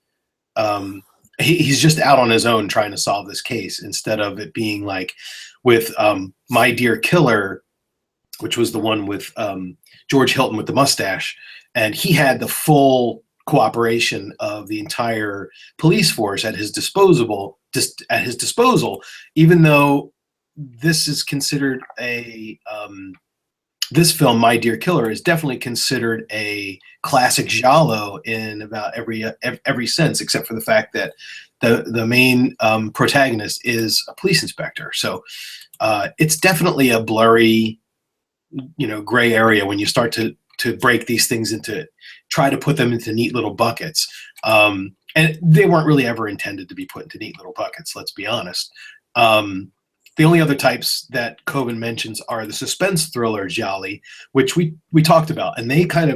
he's just out on his own trying to solve this case, instead of it being like with My Dear Killer, which was the one with George Hilton with the mustache. And he had the full cooperation of the entire police force at his disposal, even though this is considered this film, My Dear Killer, is definitely considered a classic Giallo in about every sense, except for the fact that the main protagonist is a police inspector. So it's definitely a blurry, gray area when you start to break these things try to put them into neat little buckets. And they weren't really ever intended to be put into neat little buckets, let's be honest. the only other types that Coven mentions are the suspense thriller gialli, which we talked about, and they kind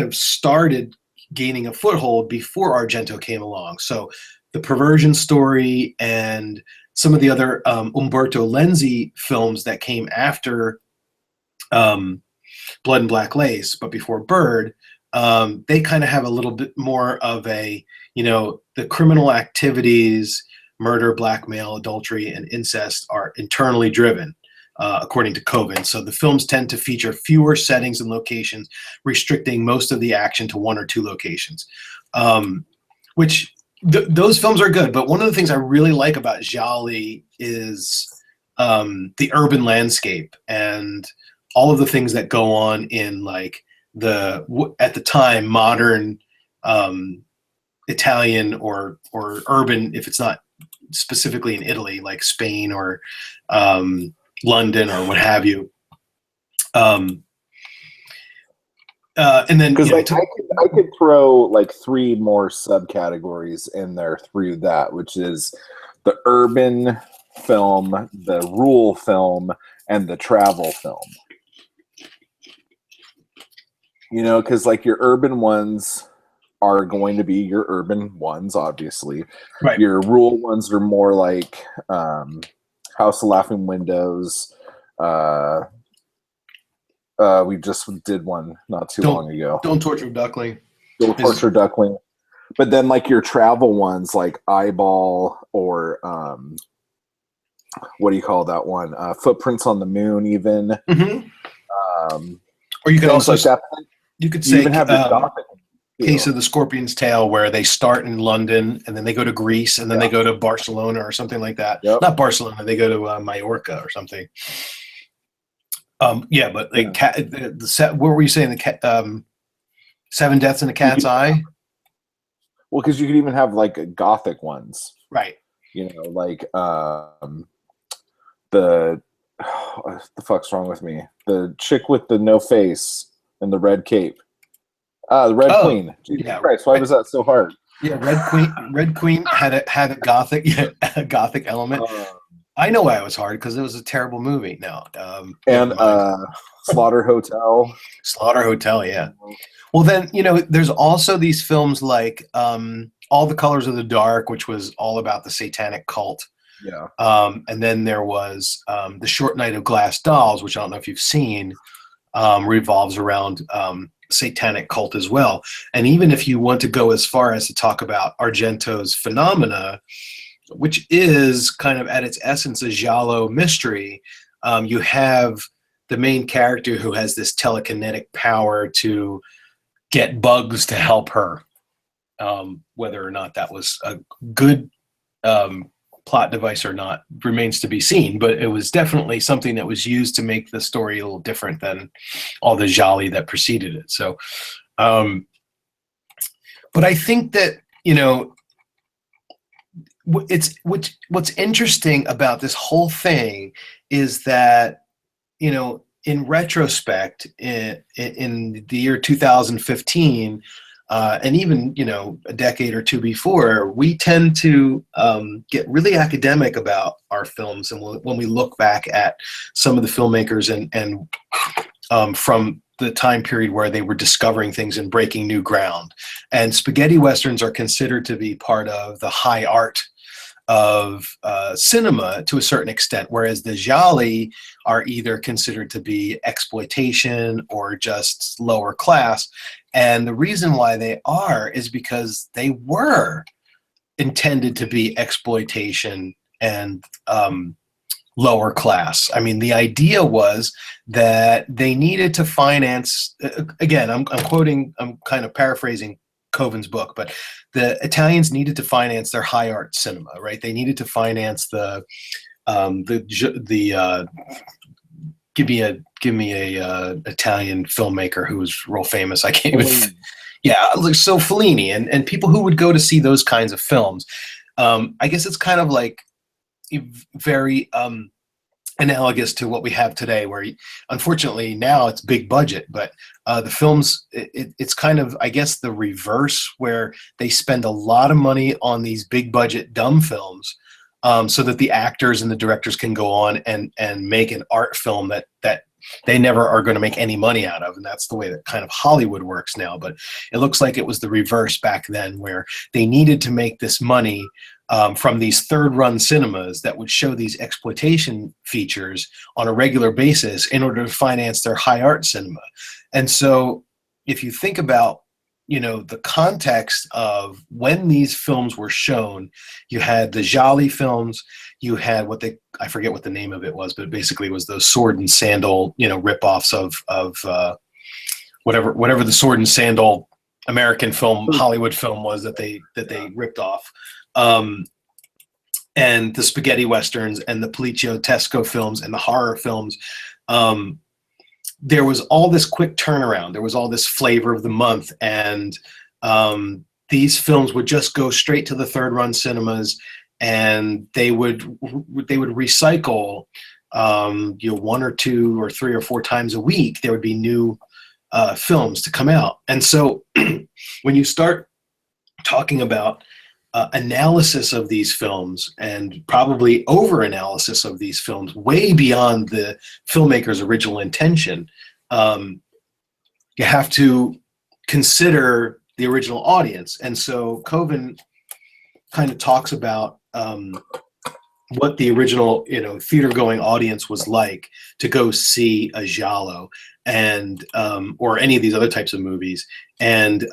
of started gaining a foothold before Argento came along. So the Perversion Story and some of the other Umberto Lenzi films that came after Blood and Black Lace, but before Bird, they kind of have a little bit more of a, the criminal activities, murder, blackmail, adultery, and incest are internally driven, according to Coven. So the films tend to feature fewer settings and locations, restricting most of the action to one or two locations, which those films are good. But one of the things I really like about Gialli is the urban landscape and all of the things that go on in like at the time modern Italian or urban, if it's not specifically in Italy, like Spain or London or what have you. And then because I could throw like 3 more subcategories in there through that, which is the urban film, the rural film, and the travel film. Because like your urban ones are going to be your urban ones, obviously. Right. Your rural ones are more like House of Laughing Windows. We just did one not too long ago. Don't Torture Duckling. Don't Torture Duckling. But then like your travel ones like Eyeball or what do you call that one? Footprints on the Moon, even. Mm-hmm. Or you could also like that. You could say even have Case of the Scorpion's Tail, where they start in London and then they go to Greece and then they go to Barcelona or something like that. Yep. Not Barcelona, they go to Mallorca or something. But like what were you saying? The 7 Deaths in a Cat's Eye. Well, because you could even have like gothic ones, right? Like the fuck's wrong with me? The chick with the no face and the red cape. The Red Queen. Jesus Christ, why was that so hard? Yeah, Red Queen had a gothic element. I know why it was hard, because it was a terrible movie. No, and Slaughter Hotel. Slaughter Hotel, yeah. Well, then there's also these films like All the Colors of the Dark, which was all about the satanic cult. Yeah. And then there was The Short Night of Glass Dolls, which I don't know if you've seen, revolves around satanic cult as well. And even if you want to go as far as to talk about Argento's Phenomena, which is kind of at its essence a giallo mystery, you have the main character who has this telekinetic power to get bugs to help her. Whether or not that was a good plot device or not remains to be seen, but it was definitely something that was used to make the story a little different than all the gialli that preceded it. So, but I think that, what's interesting about this whole thing is that, in retrospect, in the year 2015, and even a decade or two before, we tend to get really academic about our films, and when we look back at some of the filmmakers and from the time period where they were discovering things and breaking new ground, and spaghetti westerns are considered to be part of the high art of cinema to a certain extent, whereas the gialli are either considered to be exploitation or just lower class. And the reason why they are is because they were intended to be exploitation and lower class. I mean, the idea was that they needed to finance, again, I'm kind of paraphrasing Coven's book, but the Italians needed to finance their high art cinema, right? They needed to finance give me a Italian filmmaker who was real famous. I can't even. So Fellini and people who would go to see those kinds of films. I guess it's kind of like very analogous to what we have today, where unfortunately now it's big budget, but the films, it's kind of, I guess, the reverse, where they spend a lot of money on these big budget dumb films, so that the actors and the directors can go on and make an art film that they never are going to make any money out of. And that's the way that kind of Hollywood works now. But it looks like it was the reverse back then, where they needed to make this money from these third-run cinemas that would show these exploitation features on a regular basis in order to finance their high art cinema. And so if you think about, you know, the context of when these films were shown, you had the Giallo films, you had I forget what the name of it was, but basically it was those sword and sandal, you know, ripoffs of whatever the sword and sandal American film, Hollywood film was that they ripped off. And the spaghetti westerns and the Poliziotesco films and the horror films. There was all this quick turnaround. There was all this flavor of the month. And these films would just go straight to the third run cinemas, and they would recycle, you know, 1 or 2 or 3 or 4 times a week. There would be new films to come out. And so when you start talking about analysis of these films, and probably over analysis of these films way beyond the filmmaker's original intention, you have to consider the original audience. And so Coven kind of talks about what the original, you know, theater going audience was like to go see a Giallo and or any of these other types of movies. And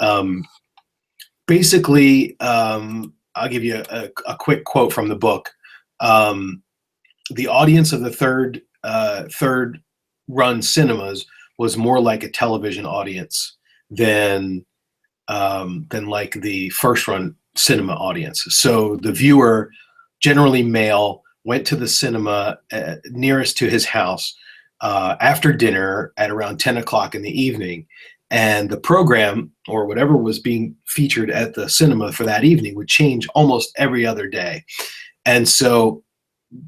basically, I'll give you a quick quote from the book. The audience of the third run cinemas was more like a television audience than like the first run cinema audience. So the viewer, generally male, went to the cinema nearest to his house after dinner at around 10 o'clock in the evening. And the program, or whatever was being featured at the cinema for that evening, would change almost every other day. And so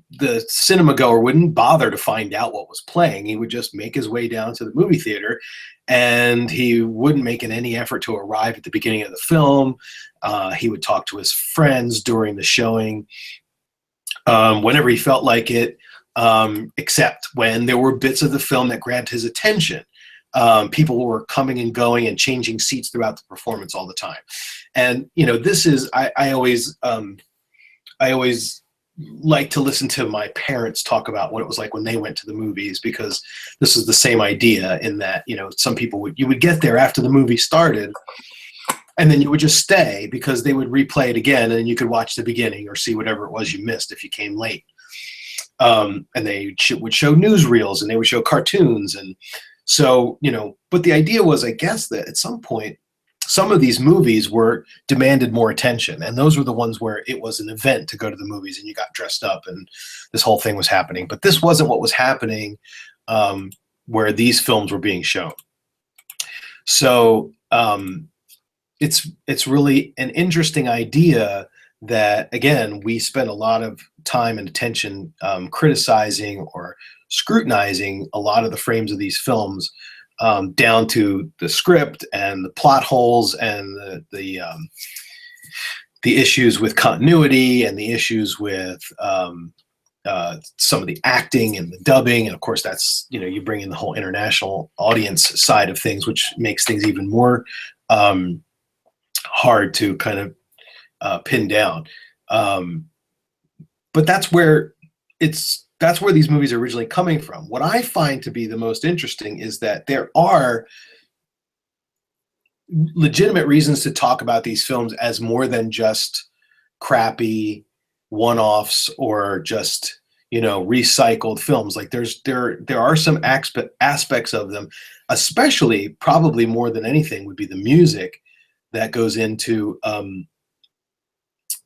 the cinema goer wouldn't bother to find out what was playing. He would just make his way down to the movie theater, and he wouldn't make any effort to arrive at the beginning of the film. He would talk to his friends during the showing, whenever he felt like it, except when there were bits of the film that grabbed his attention. People were coming and going and changing seats throughout the performance all the time. And, you know, this is, I always like to listen to my parents talk about what it was like when they went to the movies, because this is the same idea in that, you know, some people you would get there after the movie started, and then you would just stay because they would replay it again, and you could watch the beginning or see whatever it was you missed if you came late. And they would show newsreels, and they would show cartoons. And so, you know, but the idea was, I guess, that at some point, some of these movies demanded more attention. And those were the ones where it was an event to go to the movies and you got dressed up and this whole thing was happening. But this wasn't what was happening where these films were being shown. So it's really an interesting idea that, again, we spend a lot of time and attention criticizing or scrutinizing a lot of the frames of these films, down to the script and the plot holes and the issues with continuity and the issues with some of the acting and the dubbing. And of course, that's, you know, you bring in the whole international audience side of things, which makes things even more hard to kind of pin down. But that's where these movies are originally coming from. What I find to be the most interesting is that there are legitimate reasons to talk about these films as more than just crappy one-offs or just, you know, recycled films. Like there are some aspects of them, especially probably more than anything would be the music that goes into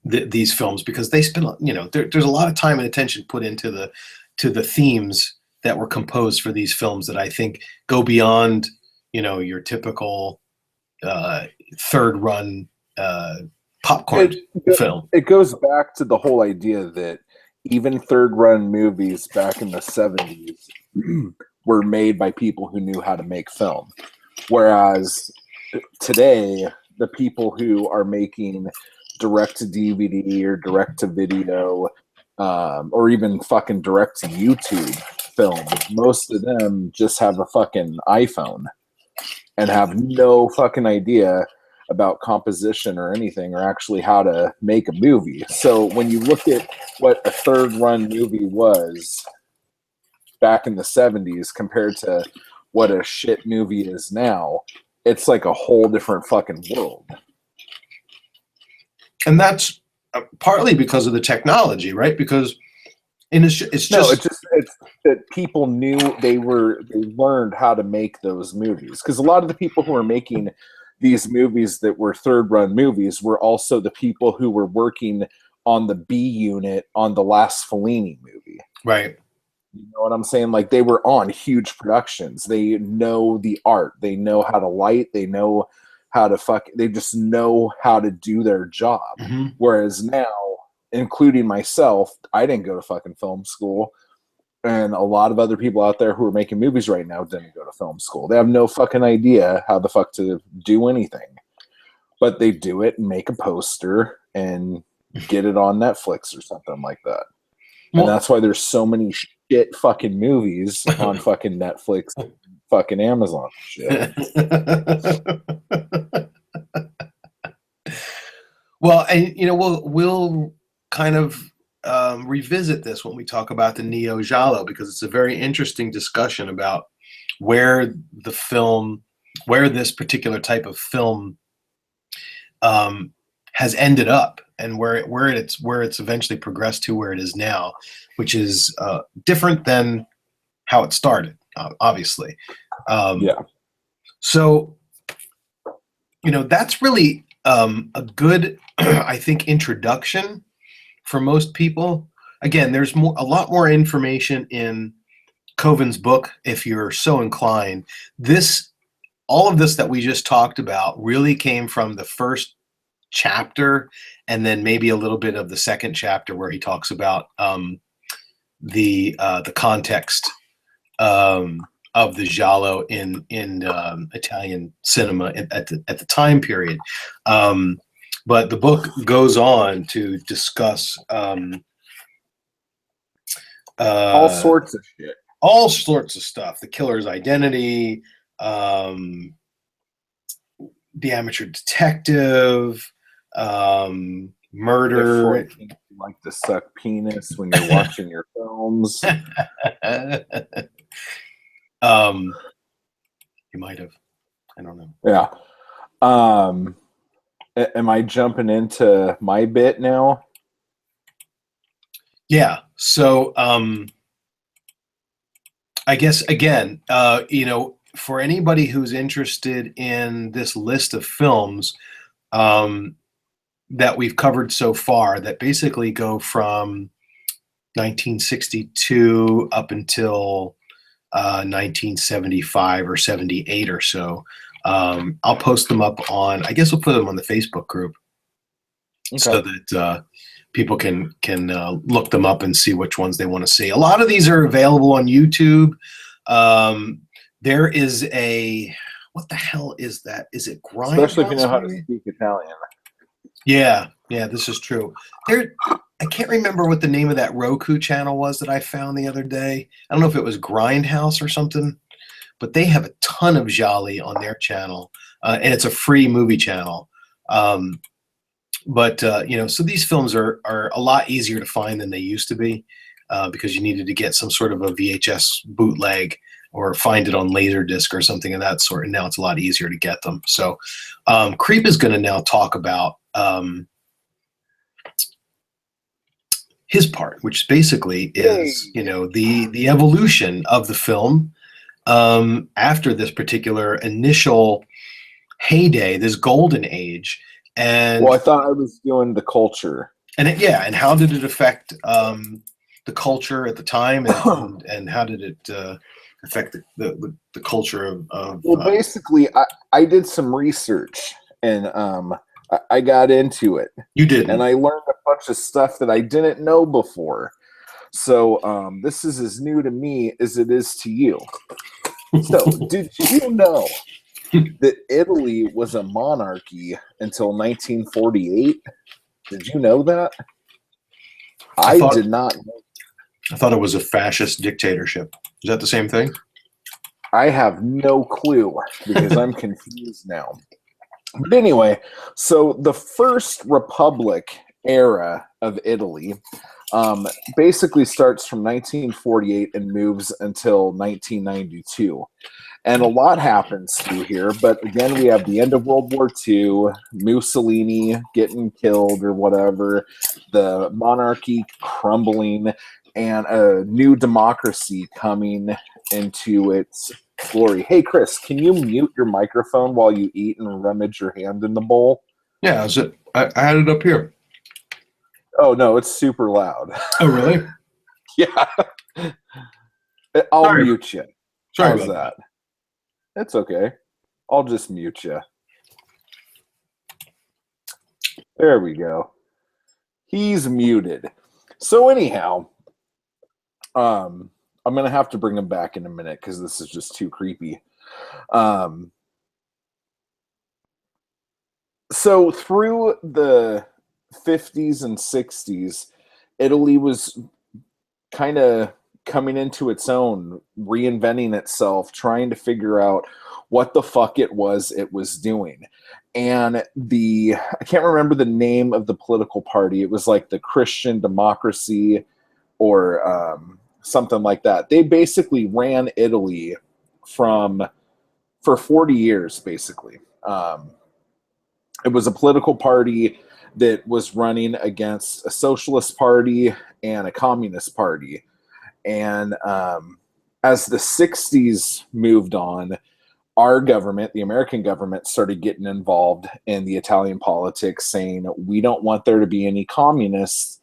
these films, because they spend, you know, there's a lot of time and attention put into the themes that were composed for these films that I think go beyond, you know, your typical third run popcorn film. It goes back to the whole idea that even third run movies back in the 70s were made by people who knew how to make film, whereas today the people who are making direct to DVD or direct to video or even fucking direct to YouTube film. Most of them just have a fucking iPhone and have no fucking idea about composition or anything, or actually how to make a movie. So when you look at what a third run movie was back in the 70s compared to what a shit movie is now, it's like a whole different fucking world. And that's partly because of the technology, right? Because it's that people knew they learned how to make those movies, because a lot of the people who are making these movies that were third run movies were also the people who were working on the B unit on the last Fellini movie. Right. You know what I'm saying? Like, they were on huge productions. They know the art. They know how to light. They know how to they just know how to do their job. Mm-hmm. Whereas now, including myself, I didn't go to fucking film school. And a lot of other people out there who are making movies right now didn't go to film school. They have no fucking idea how the fuck to do anything. But they do it and make a poster and get it on Netflix or something like that. And that's why there's so many shit fucking movies on fucking Netflix, fucking Amazon shit. Well, and we'll kind of revisit this when we talk about the Neo Giallo, because it's a very interesting discussion about where this particular type of film has ended up, and where it's eventually progressed to where it is now, which is different than how it started, obviously. Yeah. So, that's really a good, I think, introduction for most people. Again, there's a lot more information in Coven's book if you're so inclined. All of this that we just talked about really came from the first chapter, and then maybe a little bit of the second chapter where he talks about the context of the Giallo in Italian cinema at the time period. But the book goes on to discuss all sorts of shit. All sorts of stuff. The killer's identity, the amateur detective, murder. You like to suck penis when you're watching your films. You might have. I don't know. Yeah. Am I jumping into my bit now? Yeah. So, I guess, again, for anybody who's interested in this list of films that we've covered so far, that basically go from 1962 up until 1975 or 78 or so. I'll post them up I guess we'll put them on the Facebook group, okay, so that people can look them up and see which ones they want to see. A lot of these are available on YouTube. There is what the hell is that? Is it Grindhouse? Especially if you know how to speak Italian. Yeah, this is true. I can't remember what the name of that Roku channel was that I found the other day. I don't know if it was Grindhouse or something, but they have a ton of Gialli on their channel, and it's a free movie channel. But so these films are a lot easier to find than they used to be, because you needed to get some sort of a VHS bootleg or find it on Laserdisc or something of that sort. And now it's a lot easier to get them. So Creep is going to now talk about his part, which basically is, the evolution of the film after this particular initial heyday, this golden age. And I thought I was doing the culture. And how did it affect the culture at the time, and how did it affect the culture of basically, I did some research, and I got into it. You did, and I learned a bunch of stuff that I didn't know before. So this is as new to me as it is to you. So did you know that Italy was a monarchy until 1948? Did you know that? I I thought did not. I thought it was a fascist dictatorship. Is that the same thing? I have no clue because I'm confused now. But anyway, so the first Republic era of Italy um, basically starts from 1948 and moves until 1992. And a lot happens through here. But again, we have the end of World War II, Mussolini getting killed or whatever, the monarchy crumbling, and a new democracy coming into its glory. Hey, Chris, can you mute your microphone while you eat and rummage your hand in the bowl? Yeah, is it? I had it up here. Oh, no, it's super loud. Oh, really? Yeah. I'll Sorry. mute you. Sorry How's about that? It's okay. I'll just mute you. There we go. He's muted. So anyhow, I'm gonna have to bring him back in a minute because this is just too creepy. So through the 50s and 60s, Italy was kind of coming into its own, reinventing itself, trying to figure out what the fuck it was doing. And I can't remember the name of the political party. It was like the Christian Democracy or something like that. They basically ran Italy for 40 years, basically. It was a political party that was running against a socialist party and a communist party. And as the 60s moved on, our government, the American government, started getting involved in the Italian politics, saying, we don't want there to be any communists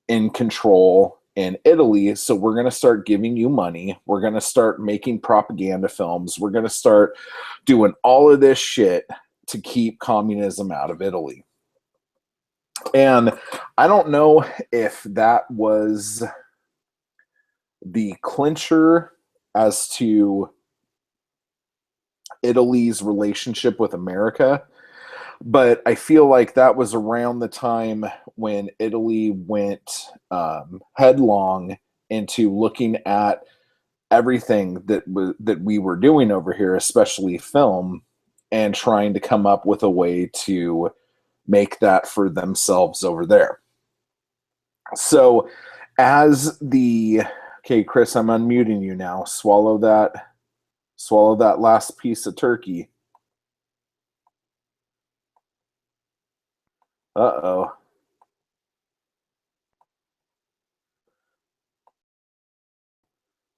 in control in Italy, so we're going to start giving you money. We're going to start making propaganda films. We're going to start doing all of this shit to keep communism out of Italy. And I don't know if that was the clincher as to Italy's relationship with America, but I feel like that was around the time when Italy went headlong into looking at everything that we were doing over here, especially film, and trying to come up with a way to make that for themselves over there. So as the okay, Chris, I'm unmuting you now. Swallow that last piece of turkey. Uh-oh.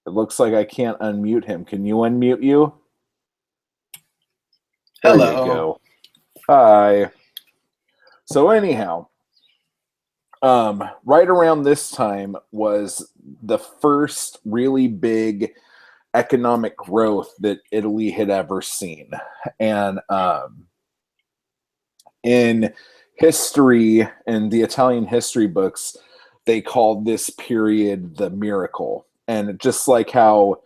It looks like I can't unmute him. Can you unmute you? There Hello. you go. Hi. So anyhow, right around this time was the first really big economic growth that Italy had ever seen. And in history, in the Italian history books, they called this period the miracle. And just like how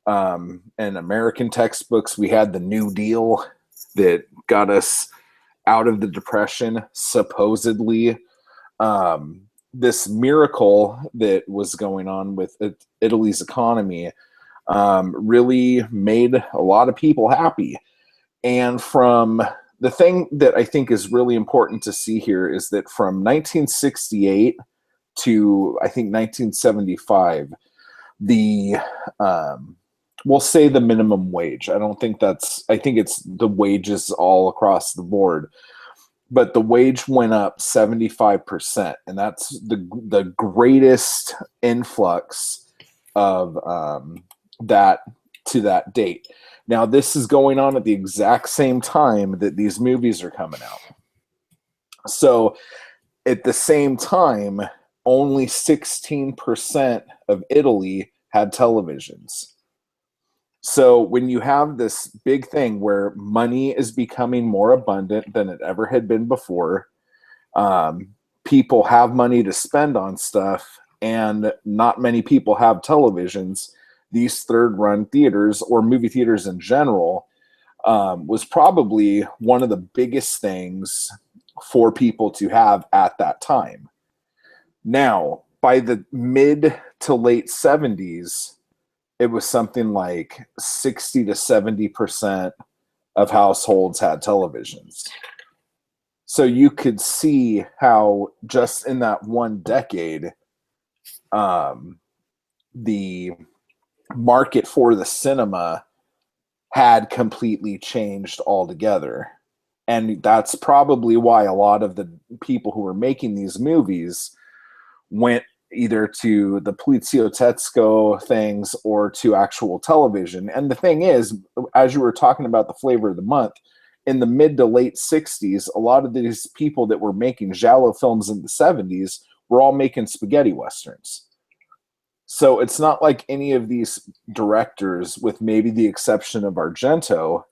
in American textbooks we had the New Deal that got us out of the Depression, supposedly, this miracle that was going on with Italy's economy really made a lot of people happy. And from the thing that I think is really important to see here is that from 1968 to I think 1975, the we'll say the minimum wage. I don't think I think it's the wages all across the board. But the wage went up 75%, and that's the greatest influx of that to that date. Now, this is going on at the exact same time that these movies are coming out. So, at the same time, only 16% of Italy had televisions. So when you have this big thing where money is becoming more abundant than it ever had been before, people have money to spend on stuff, and not many people have televisions. These third-run theaters, or movie theaters in general, was probably one of the biggest things for people to have at that time. Now, by the mid to late 70s, it was something like 60 to 70% of households had televisions. So you could see how just in that one decade, the market for the cinema had completely changed altogether. And that's probably why a lot of the people who were making these movies went either to the Poliziottesco things or to actual television. And the thing is, as you were talking about the flavor of the month, in the mid to late 60s, a lot of these people that were making Giallo films in the 70s were all making spaghetti westerns. So it's not like any of these directors, with maybe the exception of Argento,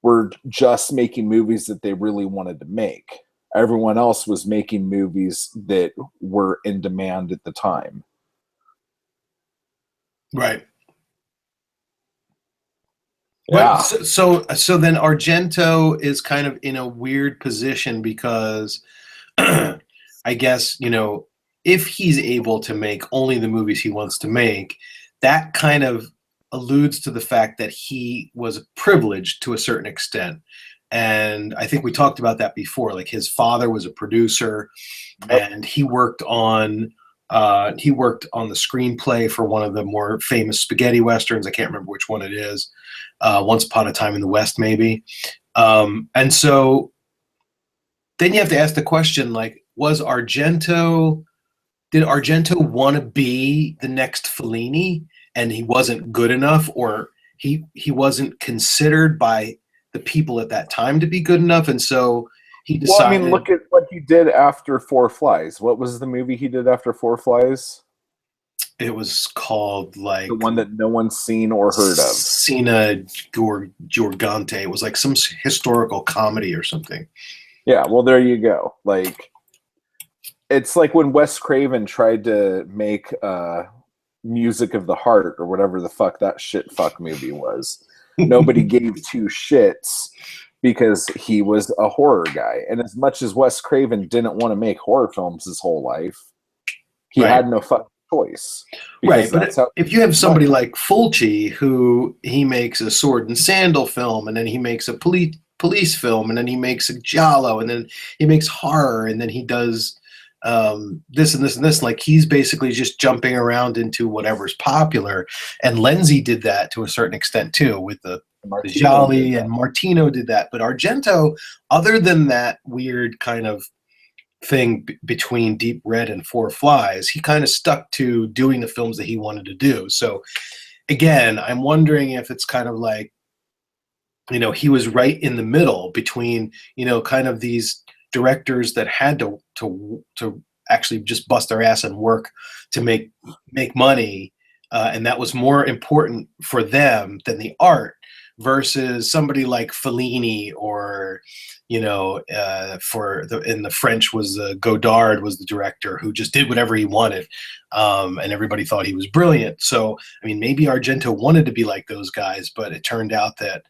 were just making movies that they really wanted to make. Everyone else was making movies that were in demand at the time. Right. Yeah. But so then Argento is kind of in a weird position because I guess, if he's able to make only the movies he wants to make, that kind of alludes to the fact that he was privileged to a certain extent. And I think we talked about that before. Like, his father was a producer, and he worked on the screenplay for one of the more famous spaghetti westerns. I can't remember which one it is. Once Upon a Time in the West, maybe. And so then you have to ask the question, like, did Argento want to be the next Fellini and he wasn't good enough, or he wasn't considered by the people at that time to be good enough, and so he decided... Well, I mean, look at what he did after Four Flies. What was the movie he did after Four Flies? It was called, like... The one that no one's seen or heard of. Sina Giorgante. It was like some historical comedy or something. Yeah, well, there you go. Like, it's like when Wes Craven tried to make Music of the Heart or whatever the fuck that shit fuck movie was. Nobody gave two shits because he was a horror guy. And as much as Wes Craven didn't want to make horror films his whole life, he had no fucking choice. Right, but if you have somebody like Fulci, who he makes a sword and sandal film, and then he makes a police film, and then he makes a giallo, and then he makes horror, and then he does this and this and this, like, he's basically just jumping around into whatever's popular. And Lenzi did that to a certain extent too, with the Gialli, and Martino did that. But Argento, other than that weird kind of thing between Deep Red and Four Flies, he kind of stuck to doing the films that he wanted to do. So again, I'm wondering if it's kind of like, he was right in the middle between, kind of these directors that had to actually just bust their ass and work to make money, and that was more important for them than the art, versus somebody like Fellini, or in the French was Godard was the director, who just did whatever he wanted, and everybody thought he was brilliant. So I mean, maybe Argento wanted to be like those guys, but it turned out that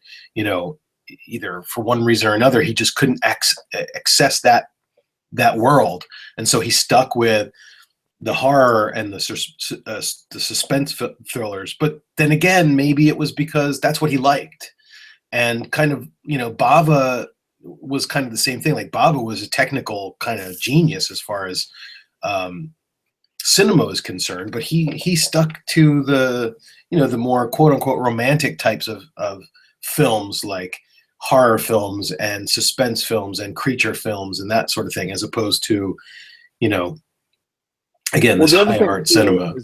either for one reason or another, he just couldn't access that world, and so he stuck with the horror and the suspense thrillers. But then again, maybe it was because that's what he liked, and kind of Bava was kind of the same thing. Like, Bava was a technical kind of genius as far as cinema is concerned, but he stuck to the the more quote unquote romantic types of films, like horror films and suspense films and creature films and that sort of thing, as opposed to, again, this high art cinema.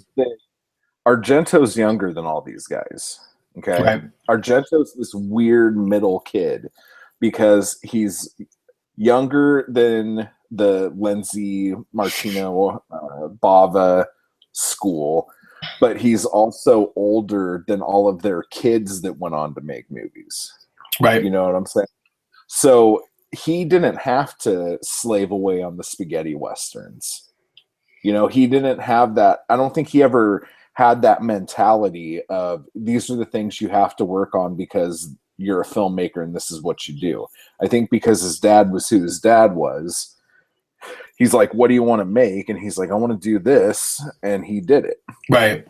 Argento's younger than all these guys. Okay. Right. Argento's this weird middle kid because he's younger than the Lenzi, Martino, Bava school, but he's also older than all of their kids that went on to make movies. Right. You know what I'm saying? So he didn't have to slave away on the spaghetti westerns. He didn't have that. I don't think he ever had that mentality of, these are the things you have to work on because you're a filmmaker and this is what you do. I think because his dad was who his dad was, he's like, what do you want to make? And he's like, I want to do this. And he did it. Right.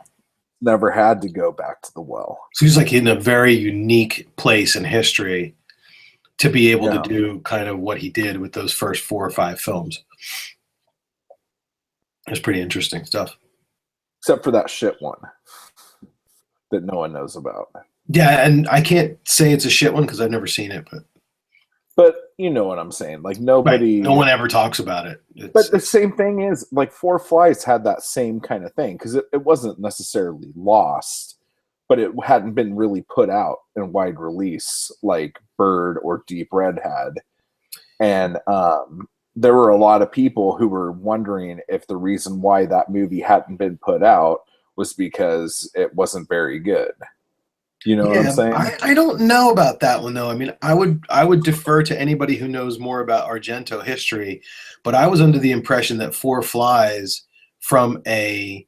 Never had to go back to the well. So he's like in a very unique place in history to be able to Yeah. do kind of what he did with those first 4 or 5 films. It's pretty interesting stuff. Except for that shit one that no one knows about. Yeah, and I can't say it's a shit one because I've never seen it, but you know what I'm saying. Like nobody, right. No one ever talks about it. But the same thing is like Four Flies had that same kind of thing because it wasn't necessarily lost, but it hadn't been really put out in wide release like Bird or Deep Red had. And there were a lot of people who were wondering if the reason why that movie hadn't been put out was because it wasn't very good. You know what I'm saying? I don't know about that one though. I mean, I would defer to anybody who knows more about Argento history, but I was under the impression that Four Flies, from a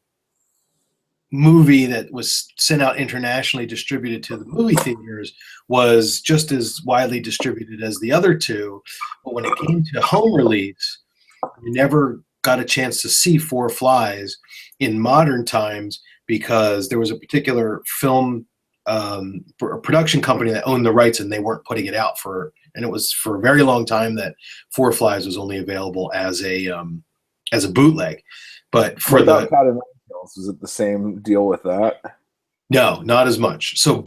movie that was sent out internationally, distributed to the movie theaters, was just as widely distributed as the other two. But when it came to home release, you never got a chance to see Four Flies in modern times because there was a particular film production company that owned the rights and they weren't putting it out and it was for a very long time that Four Flies was only available as a bootleg. But for the Cat and Tails, was it the same deal with that? No, not as much. So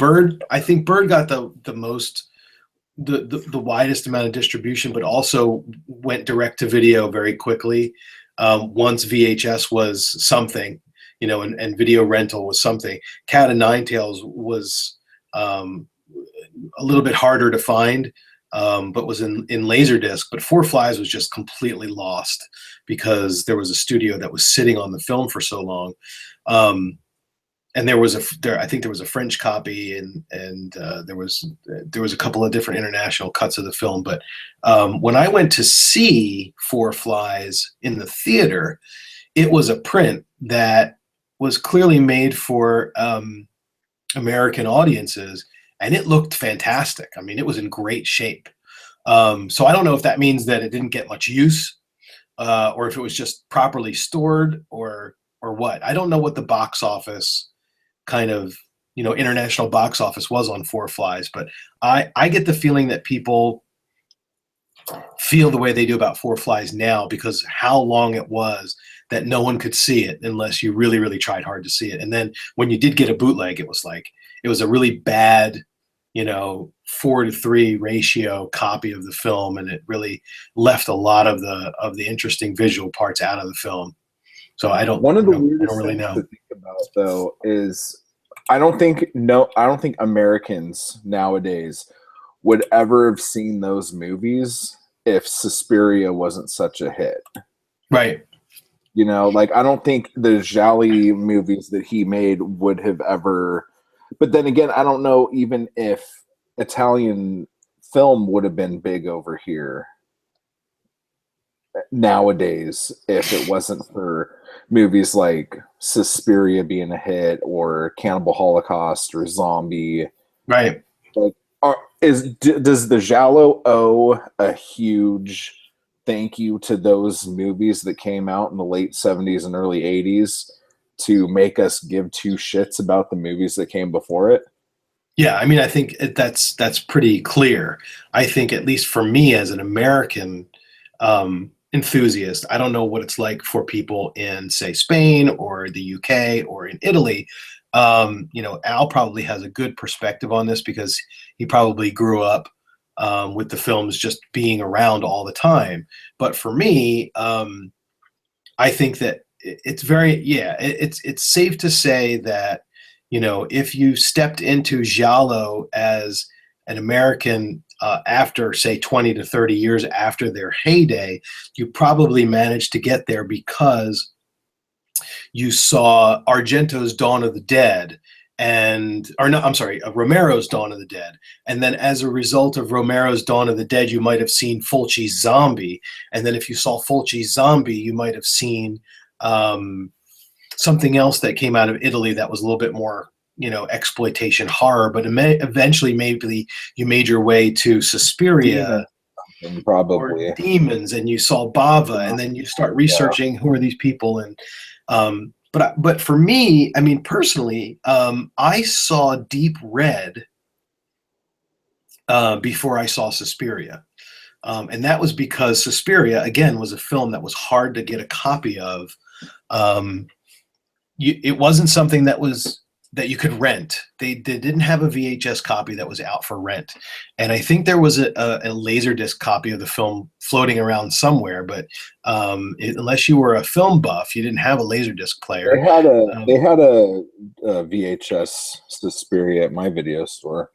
I think Bird got the most the widest amount of distribution, but also went direct to video very quickly. Once VHS was something, and video rental was something. Cat and Nine Tails was a little bit harder to find, but was in Laserdisc. But Four Flies was just completely lost because there was a studio that was sitting on the film for so long. And I think there was a French copy, and there was a couple of different international cuts of the film. But when I went to see Four Flies in the theater, it was a print that was clearly made for American audiences, and it looked fantastic. I mean, it was in great shape. So I don't know if that means that it didn't get much use, or if it was just properly stored, or what. I don't know what the box office kind of international box office was on Four Flies, but I get the feeling that people feel the way they do about Four Flies now because how long it was that no one could see it unless you really, really tried hard to see it. And then when you did get a bootleg, it was a really bad 4:3 ratio copy of the film, and it really left a lot of the interesting visual parts out of the film. So One of the weirdest things to think about though is I don't think Americans nowadays would ever have seen those movies if Suspiria wasn't such a hit. Right. I don't think the Giallo movies that he made would have ever. But then again, I don't know even if Italian film would have been big over here nowadays if it wasn't for movies like Suspiria being a hit or Cannibal Holocaust or Zombie. Right. Does the Giallo owe a huge thank you to those movies that came out in the late 70s and early 80s to make us give two shits about the movies that came before it? Yeah, I mean, I think that's pretty clear. I think, at least for me as an American enthusiast, I don't know what it's like for people in, say, Spain or the UK or in Italy. Al probably has a good perspective on this because he probably grew up with the films just being around all the time. But for me, I think that it's safe to say that, if you stepped into Giallo as an American after, say, 20 to 30 years after their heyday, you probably managed to get there because you saw Argento's Dawn of the Dead Romero's Dawn of the Dead. And then as a result of Romero's Dawn of the Dead, you might have seen Fulci's Zombie. And then if you saw Fulci's Zombie, you might have seen something else that came out of Italy that was a little bit more, exploitation horror. But eventually maybe you made your way to Suspiria. Probably. demons, and you saw Bava, and then you start researching who are these people. And but for me, I mean, personally, I saw Deep Red before I saw Suspiria. And that was because Suspiria, again, was a film that was hard to get a copy of. It wasn't something that you could rent. They didn't have a VHS copy that was out for rent. And I think there was a Laserdisc copy of the film floating around somewhere, but unless you were a film buff, you didn't have a Laserdisc player. They had a VHS Suspiria at my video store.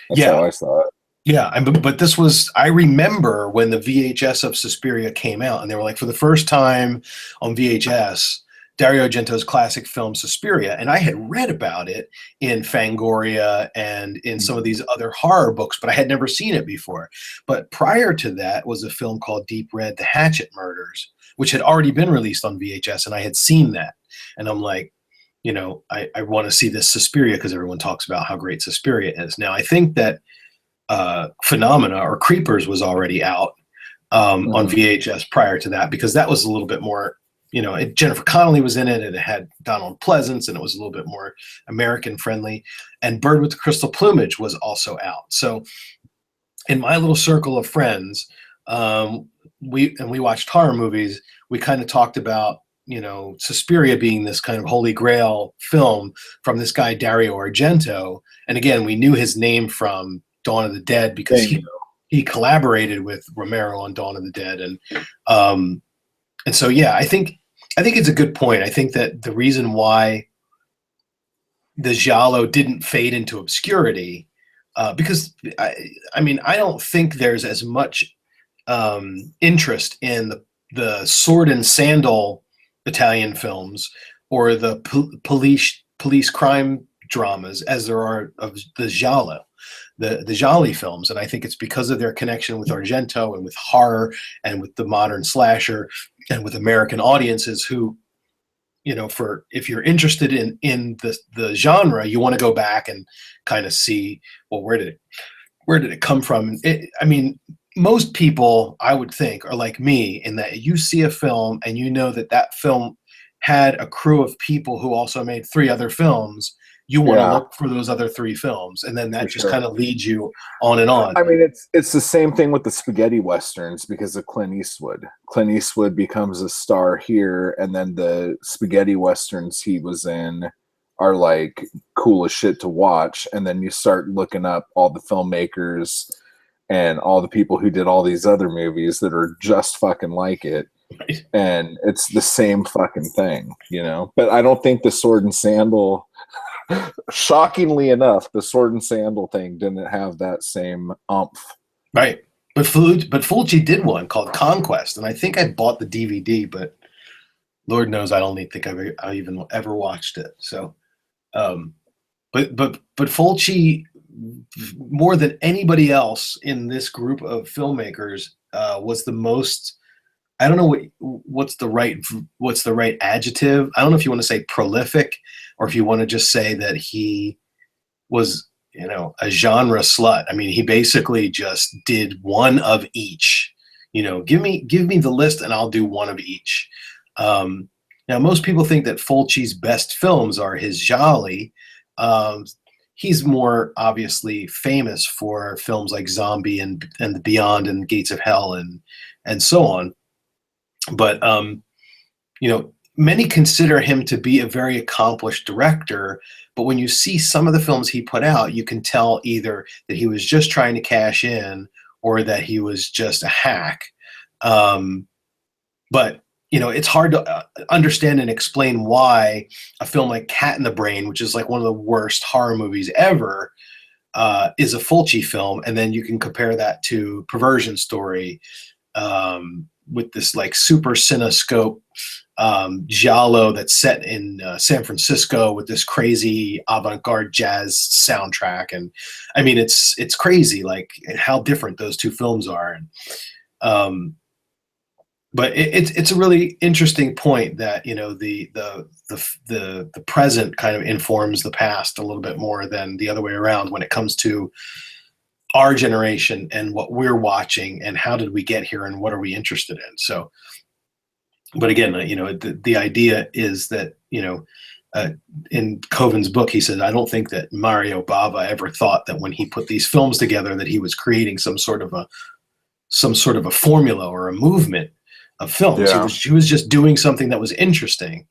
That's how I saw it. Yeah, but this was, I remember when the VHS of Suspiria came out, and they were like, for the first time on VHS, Dario Argento's classic film Suspiria, and I had read about it in Fangoria and in some of these other horror books, but I had never seen it before. But prior to that was a film called Deep Red, The Hatchet Murders, which had already been released on VHS, and I had seen that. And I'm like, you know, I want to see this Suspiria because everyone talks about how great Suspiria is. Now, I think that Phenomena or Creepers was already out on VHS prior to that, because that was a little bit more, you know, Jennifer Connelly was in it, and it had Donald Pleasance, and it was a little bit more American friendly. And Bird with the Crystal Plumage was also out. So in my little circle of friends, we watched horror movies. We kind of talked about, you know, Suspiria being this kind of holy grail film from this guy Dario Argento. And again, we knew his name from Dawn of the Dead because he collaborated with Romero on Dawn of the Dead. And so, yeah, I think it's a good point. I think that the reason why the Giallo didn't fade into obscurity, because I mean, I don't think there's as much interest in the sword and sandal Italian films or the police crime dramas as there are of the Giallo. The Gialli films, and I think it's because of their connection with Argento and with horror and with the modern slasher and with American audiences who, you know, if you're interested in the genre, you want to go back and kind of see, well, where did it come from? I mean, most people, I would think, are like me in that you see a film and you know that film had a crew of people who also made 3 other films. You want to look for those other 3 films, and then that just kind of leads you on and on. I mean, it's the same thing with the spaghetti westerns because of Clint Eastwood. Clint Eastwood becomes a star here, and then the spaghetti westerns he was in are like cool as shit to watch. And then you start looking up all the filmmakers and all the people who did all these other movies that are just fucking like it. Right. And it's the same fucking thing, you know? But I don't think the sword and sandal... Shockingly enough, the sword and sandal thing didn't have that same umph. Right. But Fulci did one called Conquest, and I think I bought the DVD, but Lord knows I don't think I even ever watched it. So, but Fulci, more than anybody else in this group of filmmakers, was the most. I don't know what's the right adjective. I don't know if you want to say prolific or if you want to just say that he was, you know, a genre slut. I mean, he basically just did one of each. You know, give me the list and I'll do one of each. Now, most people think that Fulci's best films are his Gialli. He's more obviously famous for films like Zombie and The Beyond and Gates of Hell and so on. But, you know, many consider him to be a very accomplished director, but when you see some of the films he put out, you can tell either that he was just trying to cash in or that he was just a hack. But, you know, it's hard to understand and explain why a film like Cat in the Brain, which is like one of the worst horror movies ever, is a Fulci film. And then you can compare that to Perversion Story, with this like super cinescope Giallo that's set in San Francisco with this crazy avant-garde jazz soundtrack. And I mean, it's crazy like how different those 2 films are. And but it's a really interesting point that, you know, the present kind of informs the past a little bit more than the other way around when it comes to our generation and what we're watching and how did we get here and what are we interested in. So, but again, the idea is that, in Coven's book, he said, I don't think that Mario Bava ever thought that when he put these films together that he was creating some sort of a formula or a movement of films. Yeah. He was just doing something that was interesting.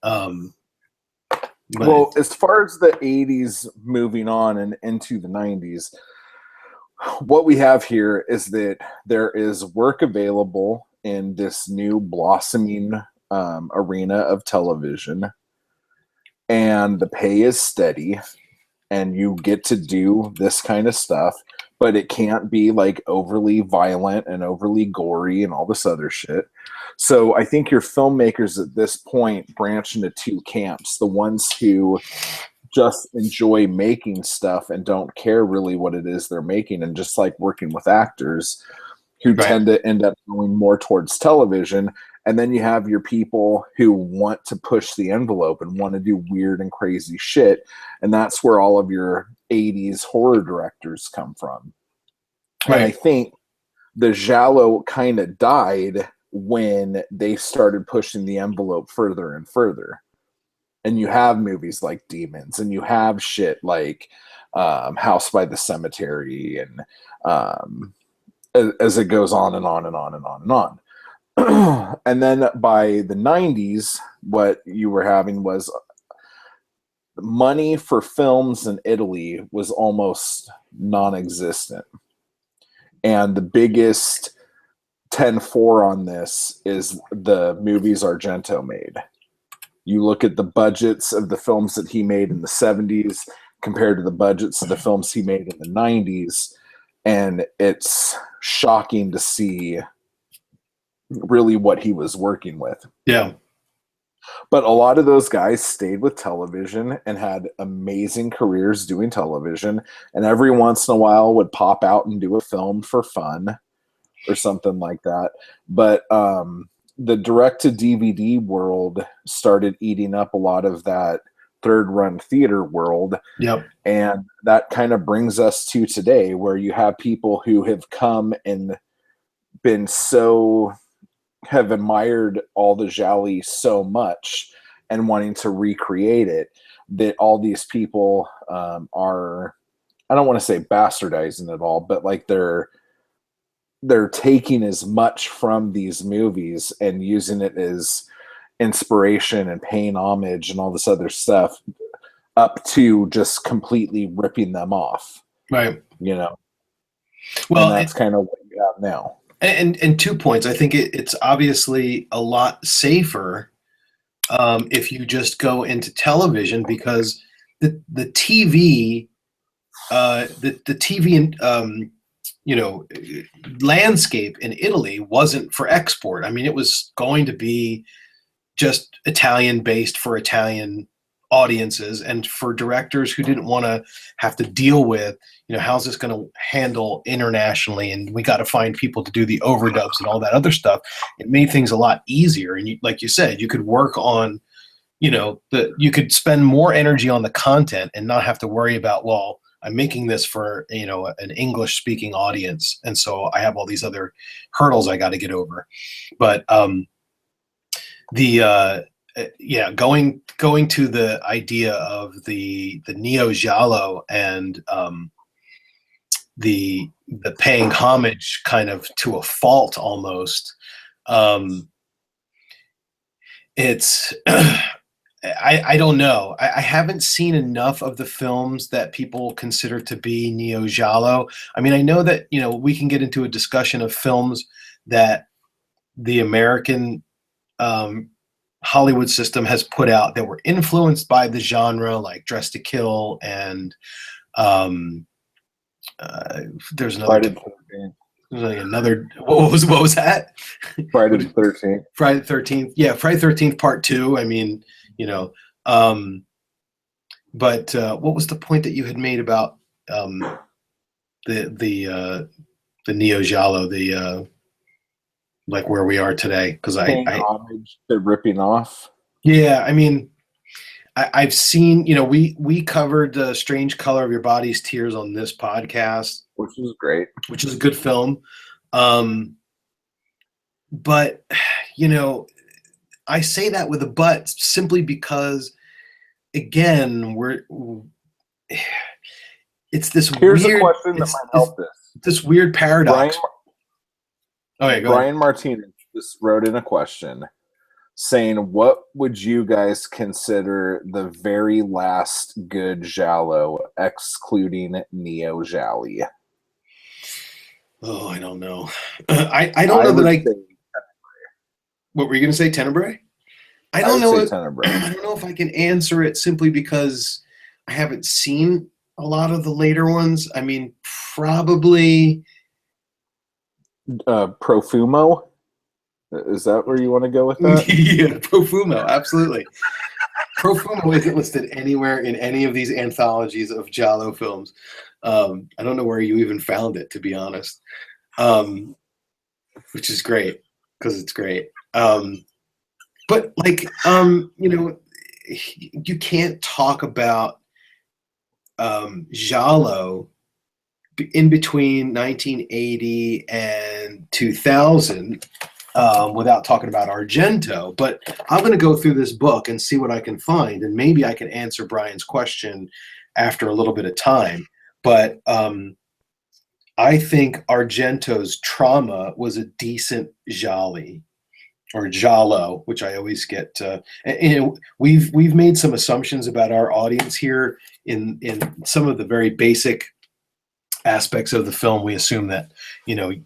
Well, as far as the 80s moving on and into the 90s, what we have here is that there is work available in this new blossoming arena of television, and the pay is steady, and you get to do this kind of stuff, but it can't be like overly violent and overly gory and all this other shit. So I think your filmmakers at this point branch into two camps: the ones who just enjoy making stuff and don't care really what it is they're making, and just like working with actors, who tend to end up going more towards television. And then you have your people who want to push the envelope and want to do weird and crazy shit. And that's where all of your 80s horror directors come from. Right. And I think the Giallo kind of died when they started pushing the envelope further and further. And you have movies like Demons, and you have shit like House by the Cemetery, and as it goes on and on and on and on and on. And then by the 90s, what you were having was money for films in Italy was almost non-existent. And the biggest 10-4 on this is the movies Argento made. You look at the budgets of the films that he made in the 70s compared to the budgets of the films he made in the 90s, and it's shocking to see really what he was working with. Yeah. But a lot of those guys stayed with television and had amazing careers doing television, and every once in a while would pop out and do a film for fun or something like that. But the direct-to-DVD world started eating up a lot of that third-run theater world. Yep. And that kind of brings us to today, where you have people who have come and have admired all the Gialli so much and wanting to recreate it, that all these people are, I don't want to say bastardizing it all, but like they're taking as much from these movies and using it as inspiration and paying homage and all this other stuff, up to just completely ripping them off. Right. Well, and that's kind of what you have now. And 2 points. I think it's obviously a lot safer if you just go into television, because the TV landscape in Italy wasn't for export. I mean, it was going to be just Italian based for Italian audiences, and for directors who didn't want to have to deal with, how's this going to handle internationally, and we got to find people to do the overdubs and all that other stuff. It made things a lot easier. And like you said, you could work on, you could spend more energy on the content and not have to worry about, well, I'm making this for, an English speaking audience, and so I have all these other hurdles I got to get over. But going to the idea of the neo giallo and the paying homage kind of to a fault almost. It's I don't know. I haven't seen enough of the films that people consider to be neo giallo. I mean, I know that we can get into a discussion of films that the American Hollywood system has put out that were influenced by the genre, like Dress to Kill, and there's another. What was that? Friday the 13th. Friday the 13th. Yeah, Friday the 13th Part 2. I mean, but what was the point that you had made about the neo giallo, like where we are today? Because I homage to ripping off. Yeah, I mean, I've seen, we covered the Strange Color of Your Body's Tears on this podcast, which is great. which is a good film. But I say that with a but simply because, again, it's this Here's weird. a question that might help this weird paradox. Brian Martinez just wrote in a question saying, what would you guys consider the very last good Giallo, excluding Neo Gialli? Oh, I don't know. I don't know that I. What were you going to say, Tenebrae? I don't know. I don't know if I can answer it simply because I haven't seen a lot of the later ones. I mean, probably Profumo. Is that where you want to go with that? Yeah, Profumo, absolutely. Profumo isn't listed anywhere in any of these anthologies of Giallo films. I don't know where you even found it, to be honest. Which is great because it's great. But you can't talk about Giallo in between 1980 and 2000 without talking about Argento. But I'm going to go through this book and see what I can find, and maybe I can answer Brian's question after a little bit of time. But I think Argento's Trauma was a decent Gialli, or Giallo, which I always get. We've made some assumptions about our audience here in some of the very basic aspects of the film. We assume that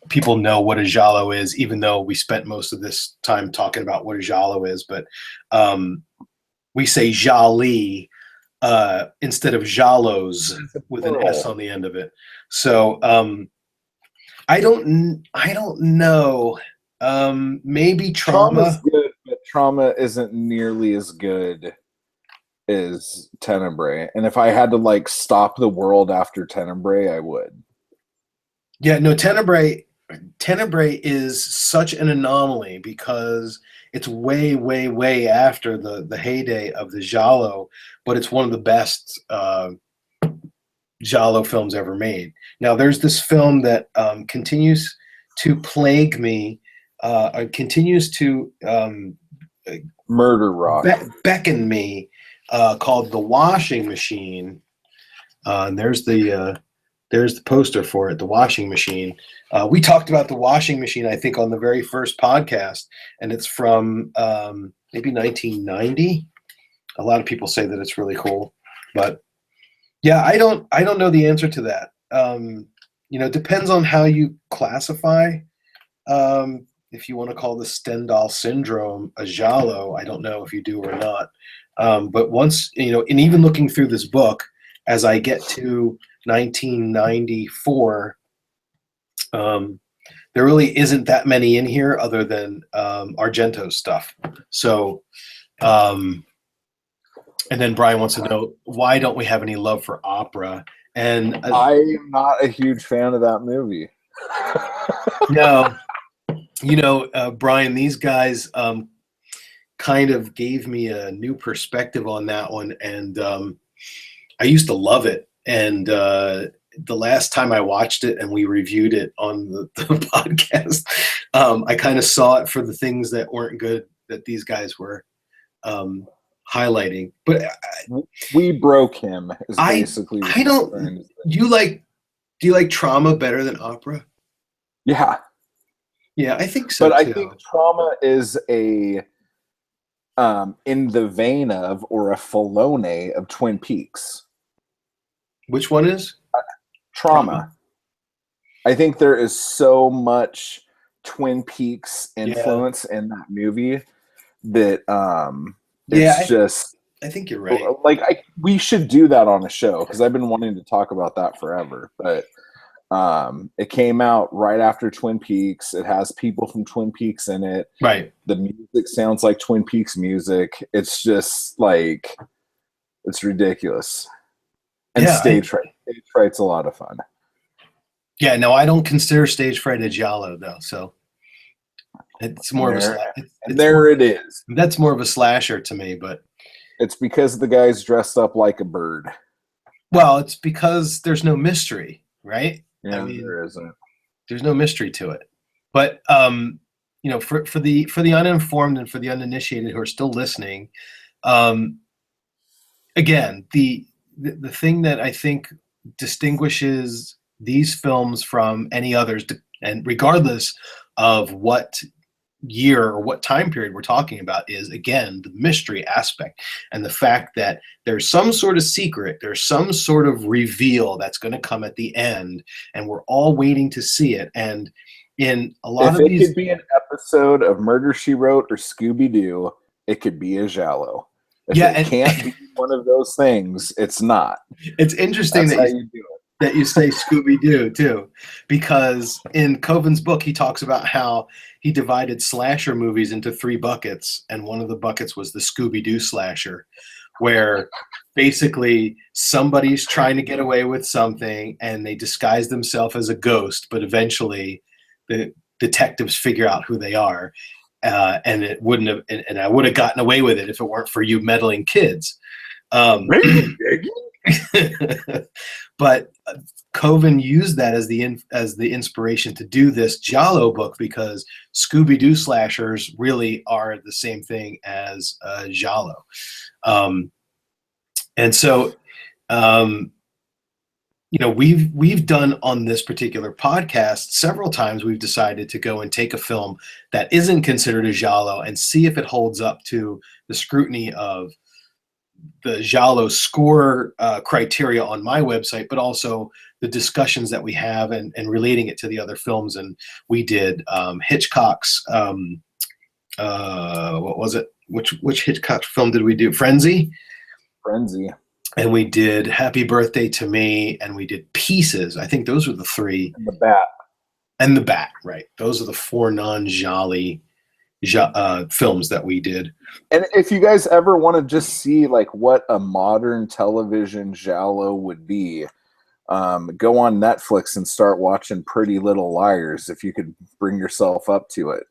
people know what a Giallo is, even though we spent most of this time talking about what a Giallo is. But we say Gialli instead of Giallos with an S on the end of it. So I don't know. Maybe Trauma's good, but Trauma isn't nearly as good as Tenebrae. And if I had to stop the world after Tenebrae, I would. Yeah, no, Tenebrae is such an anomaly because it's way, way, way after the heyday of the Giallo, but it's one of the best Giallo films ever made. Now, there's this film that continues to plague me. Continues to Murder Rock beckon me, called The Washing Machine. And there's the poster for it, The Washing Machine. We talked about The Washing Machine, I think, on the very first podcast, and it's from maybe 1990. A lot of people say that it's really cool, but yeah, I don't know the answer to that. Depends on how you classify. If you want to call the Stendhal syndrome a Giallo, I don't know if you do or not. But once, and even looking through this book, as I get to 1994, there really isn't that many in here other than Argento's stuff. So, and then Brian wants to know, why don't we have any love for opera? And I am not a huge fan of that movie. No. Brian, these guys kind of gave me a new perspective on that one, and I used to love it. And the last time I watched it and we reviewed it on the podcast, I kind of saw it for the things that weren't good that these guys were highlighting. But we broke him. Is basically I don't. Do you like Trauma better than opera? Yeah. Yeah, I think so. But too. I think Trauma is a in the vein of, or a Filone of, Twin Peaks. Which one is? Trauma. I think there is so much Twin Peaks influence in that movie that I think you're right. We should do that on a show, because I've been wanting to talk about that forever. But it came out right after Twin Peaks. It has people from Twin Peaks in it. Right. The music sounds like Twin Peaks music. It's just it's ridiculous. And Stage Fright. Stage Fright's a lot of fun. Yeah, no, I don't consider Stage Fright a Giallo, though. So it's more of a. It is. That's more of a slasher to me, but it's because the guy's dressed up like a bird. Well, it's because there's no mystery, right? I Yeah, mean, there isn't. there's no mystery to it. But for the uninformed and for the uninitiated who are still listening, um, again, the thing that I think distinguishes these films from any others, and regardless of what year or what time period we're talking about, is again the mystery aspect and the fact that there's some sort of secret, there's some sort of reveal that's going to come at the end, and we're all waiting to see it. And in a lot If of it these, could be an episode of Murder She Wrote or Scooby Doo, it could be a Giallo. If yeah, it can't be one of those things, it's not. it's interesting That's that how you do it. that you say Scooby Doo too, because in Coven's book he talks about how he divided slasher movies into 3 buckets, and one of the buckets was the Scooby Doo slasher, where basically somebody's trying to get away with something and they disguise themselves as a ghost, but eventually the detectives figure out who they are, and it wouldn't have, and I would have gotten away with it if it weren't for you meddling kids. Um, but Coven used that as the inspiration to do this Giallo book, because Scooby-Doo slashers really are the same thing as Giallo. And so we've done on this particular podcast several times, we've decided to go and take a film that isn't considered a Giallo and see if it holds up to the scrutiny of the Giallo score criteria on my website, but also the discussions that we have and relating it to the other films. And we did Hitchcock's, what was it? Which Hitchcock film did we do? Frenzy? Frenzy. And we did Happy Birthday to Me, and we did Pieces. I think those are the 3. And the Bat. And the Bat, right. Those are the 4 non-Jolly films that we did. And if you guys ever want to just see like what a modern television Giallo would be, go on Netflix and start watching Pretty Little Liars if you could bring yourself up to it,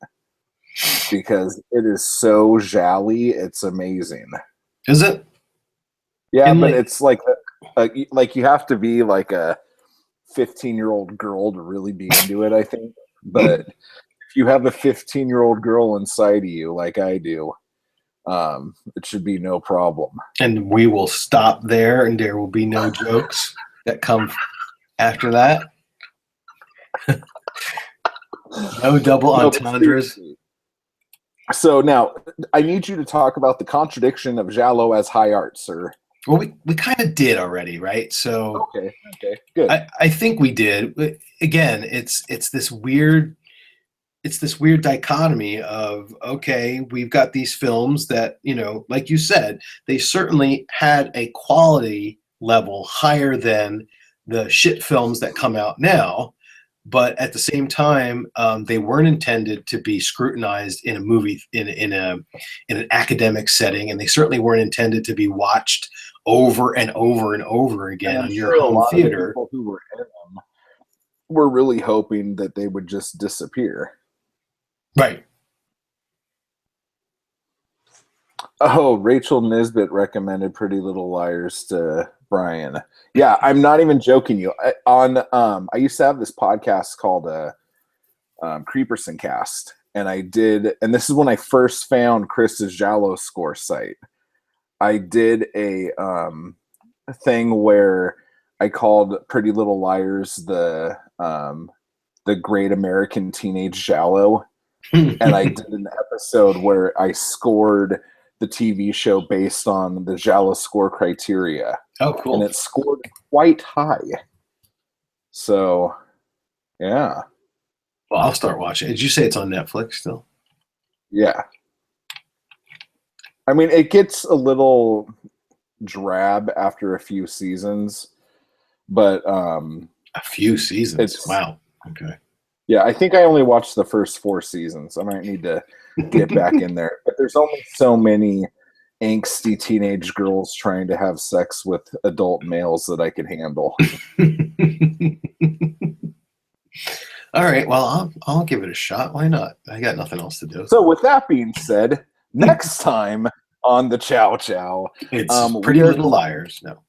because it is so jolly, it's amazing. Is it? Yeah, but it's like you have to be like a 15-year-old girl to really be into it, I think. But if you have a 15-year-old girl inside of you, like I do, it should be no problem. And we will stop there, and there will be no jokes that come after that. No double entendres. So now I need you to talk about the contradiction of Giallo as high art, sir. Well, we kind of did already, right? So okay, good. I think we did. Again, it's this weird dichotomy of, okay, we've got these films that, like you said, they certainly had a quality level higher than the shit films that come out now, but at the same time, they weren't intended to be scrutinized in a movie in an academic setting, and they certainly weren't intended to be watched over and over and over again on your home theater. People who were in them were really hoping that they would just disappear. Right. Oh, Rachel Nisbet recommended Pretty Little Liars to Brian. Yeah, I'm not even joking you. I used to have this podcast called Creeperson Cast, and and this is when I first found Chris's Giallo score site. I did a thing where I called Pretty Little Liars the Great American Teenage Giallo. And I did an episode where I scored the TV show based on the Giallo score criteria. Oh, cool. And it scored quite high. So, yeah. Well, I'll start watching. Did you say it's on Netflix still? Yeah. I mean, it gets a little drab after a few seasons, but a few seasons. Wow. Okay. Yeah, I think I only watched the first 4 seasons. I might need to get back in there. But there's only so many angsty teenage girls trying to have sex with adult males that I could handle. All right. Well, I'll give it a shot. Why not? I got nothing else to do. So with that being said, next time on the Ciao, it's Pretty Little Liars. No.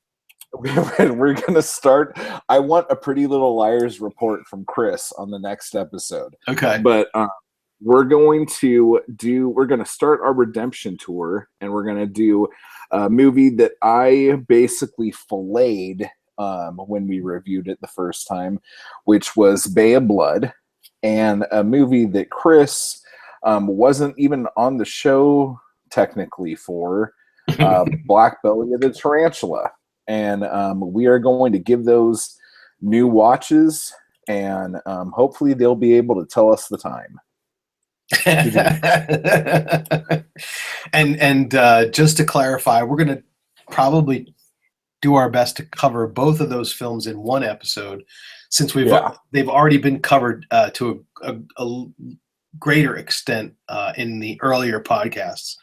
we're going to start. I want a Pretty Little Liars report from Chris on the next episode. Okay. But we're going to start our redemption tour, and we're going to do a movie that I basically filleted when we reviewed it the first time, which was Bay of Blood, and a movie that Chris wasn't even on the show technically for, Black Belly of the Tarantula. And we are going to give those new watches, and hopefully they'll be able to tell us the time. and just to clarify, we're going to probably do our best to cover both of those films in one episode, since they've already been covered to a greater extent in the earlier podcasts.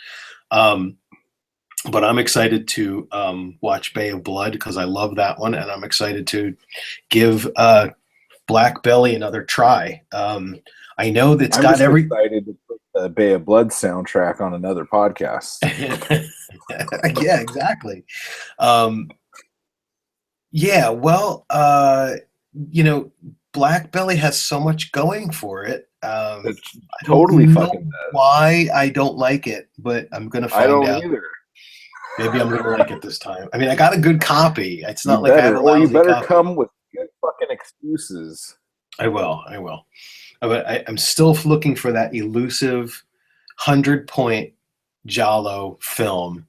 But I'm excited to watch Bay of Blood because I love that one, and I'm excited to give Black Belly another try. I know that's I'm got every. Excited to put the Bay of Blood soundtrack on another podcast. Yeah, exactly. Yeah, well, Black Belly has so much going for it. It's totally fucking does. Why I don't like it, but I'm gonna find out. I don't either. Maybe I'm gonna like it this time. I mean, I got a good copy. It's not like I have a lousy Or you better copy. come with good fucking excuses. I will. But I'm still looking for that elusive 100-point Giallo film.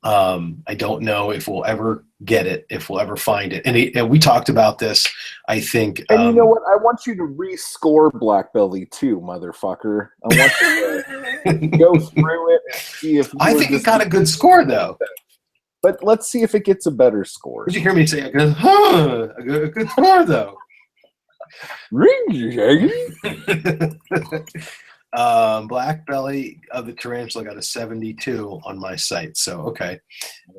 I don't know if we'll ever get it, if we'll ever find it. And we talked about this, I think. And you know what? I want you to rescore Black Belly too, motherfucker. I want you to go through it and see if I think it got a good score, though. But let's see if it gets a better score. Did you hear me say, a good score, though? Black Belly of the Tarantula got a 72 on my site, so okay.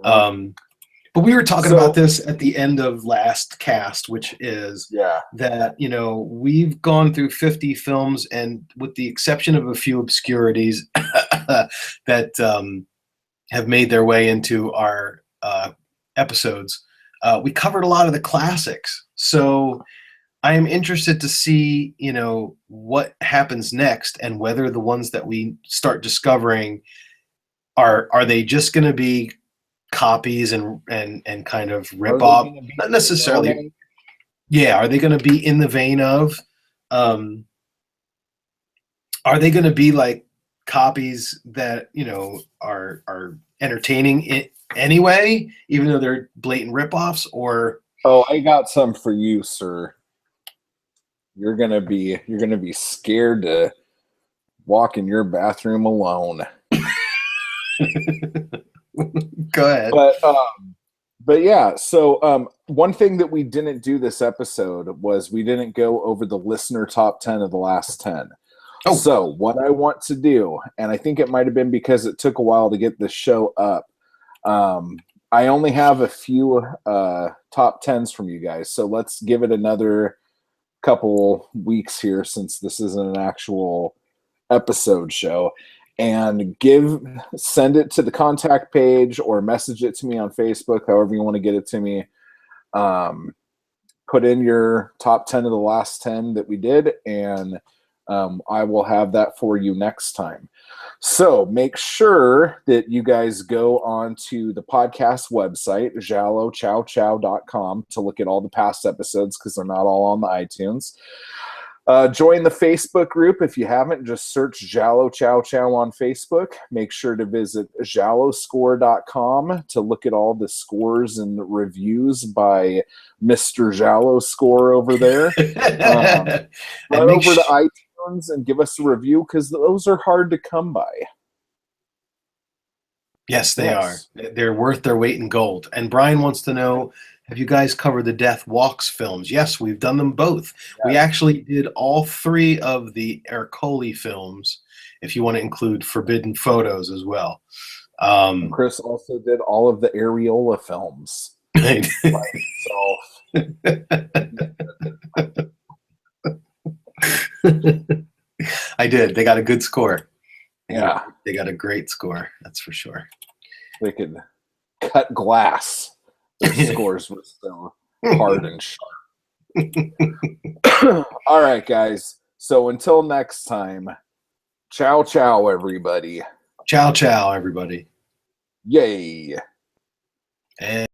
But we were talking about this at the end of last cast, which is that we've gone through 50 films, and with the exception of a few obscurities that have made their way into our episodes, we covered a lot of the classics. So I am interested to see, what happens next, and whether the ones that we start discovering are they just going to be copies and kind of rip off? Not necessarily. Yeah, are they going to be in the vein of? Are they going to be like copies that are entertaining anyway, even though they're blatant ripoffs? Or I got some for you, sir. You're gonna be scared to walk in your bathroom alone. Go ahead. But yeah. So one thing that we didn't do this episode was we didn't go over the listener top 10 of the last 10. Oh. So what I want to do, and I think it might have been because it took a while to get the show up. I only have a few top 10s from you guys, so let's give it another couple weeks here, since this isn't an actual episode show, and send it to the contact page or message it to me on Facebook, however you want to get it to me. Put in your top 10 of the last 10 that we did, and I will have that for you next time. So make sure that you guys go on to the podcast website, giallociaociao.com, to look at all the past episodes, because they're not all on the iTunes. Join the Facebook group. If you haven't, just search Giallo Ciao Ciao on Facebook. Make sure to visit gialloscore.com to look at all the scores and reviews by Mr. Giallo Score over there. Run over to iTunes and give us a review, because those are hard to come by. Yes, they are. They're worth their weight in gold. And Brian wants to know, have you guys covered the Death Walks films? Yes, we've done them both. Yeah. We actually did all 3 of the Ercole films, if you want to include Forbidden Photos as well. And Chris also did all of the Areola films. By himself. I did. They got a good score. They got a great score. That's for sure. They could cut glass Those scores were so hard and sharp. All right, guys. So until next time, ciao, ciao, everybody. Ciao, ciao, everybody. Yay. And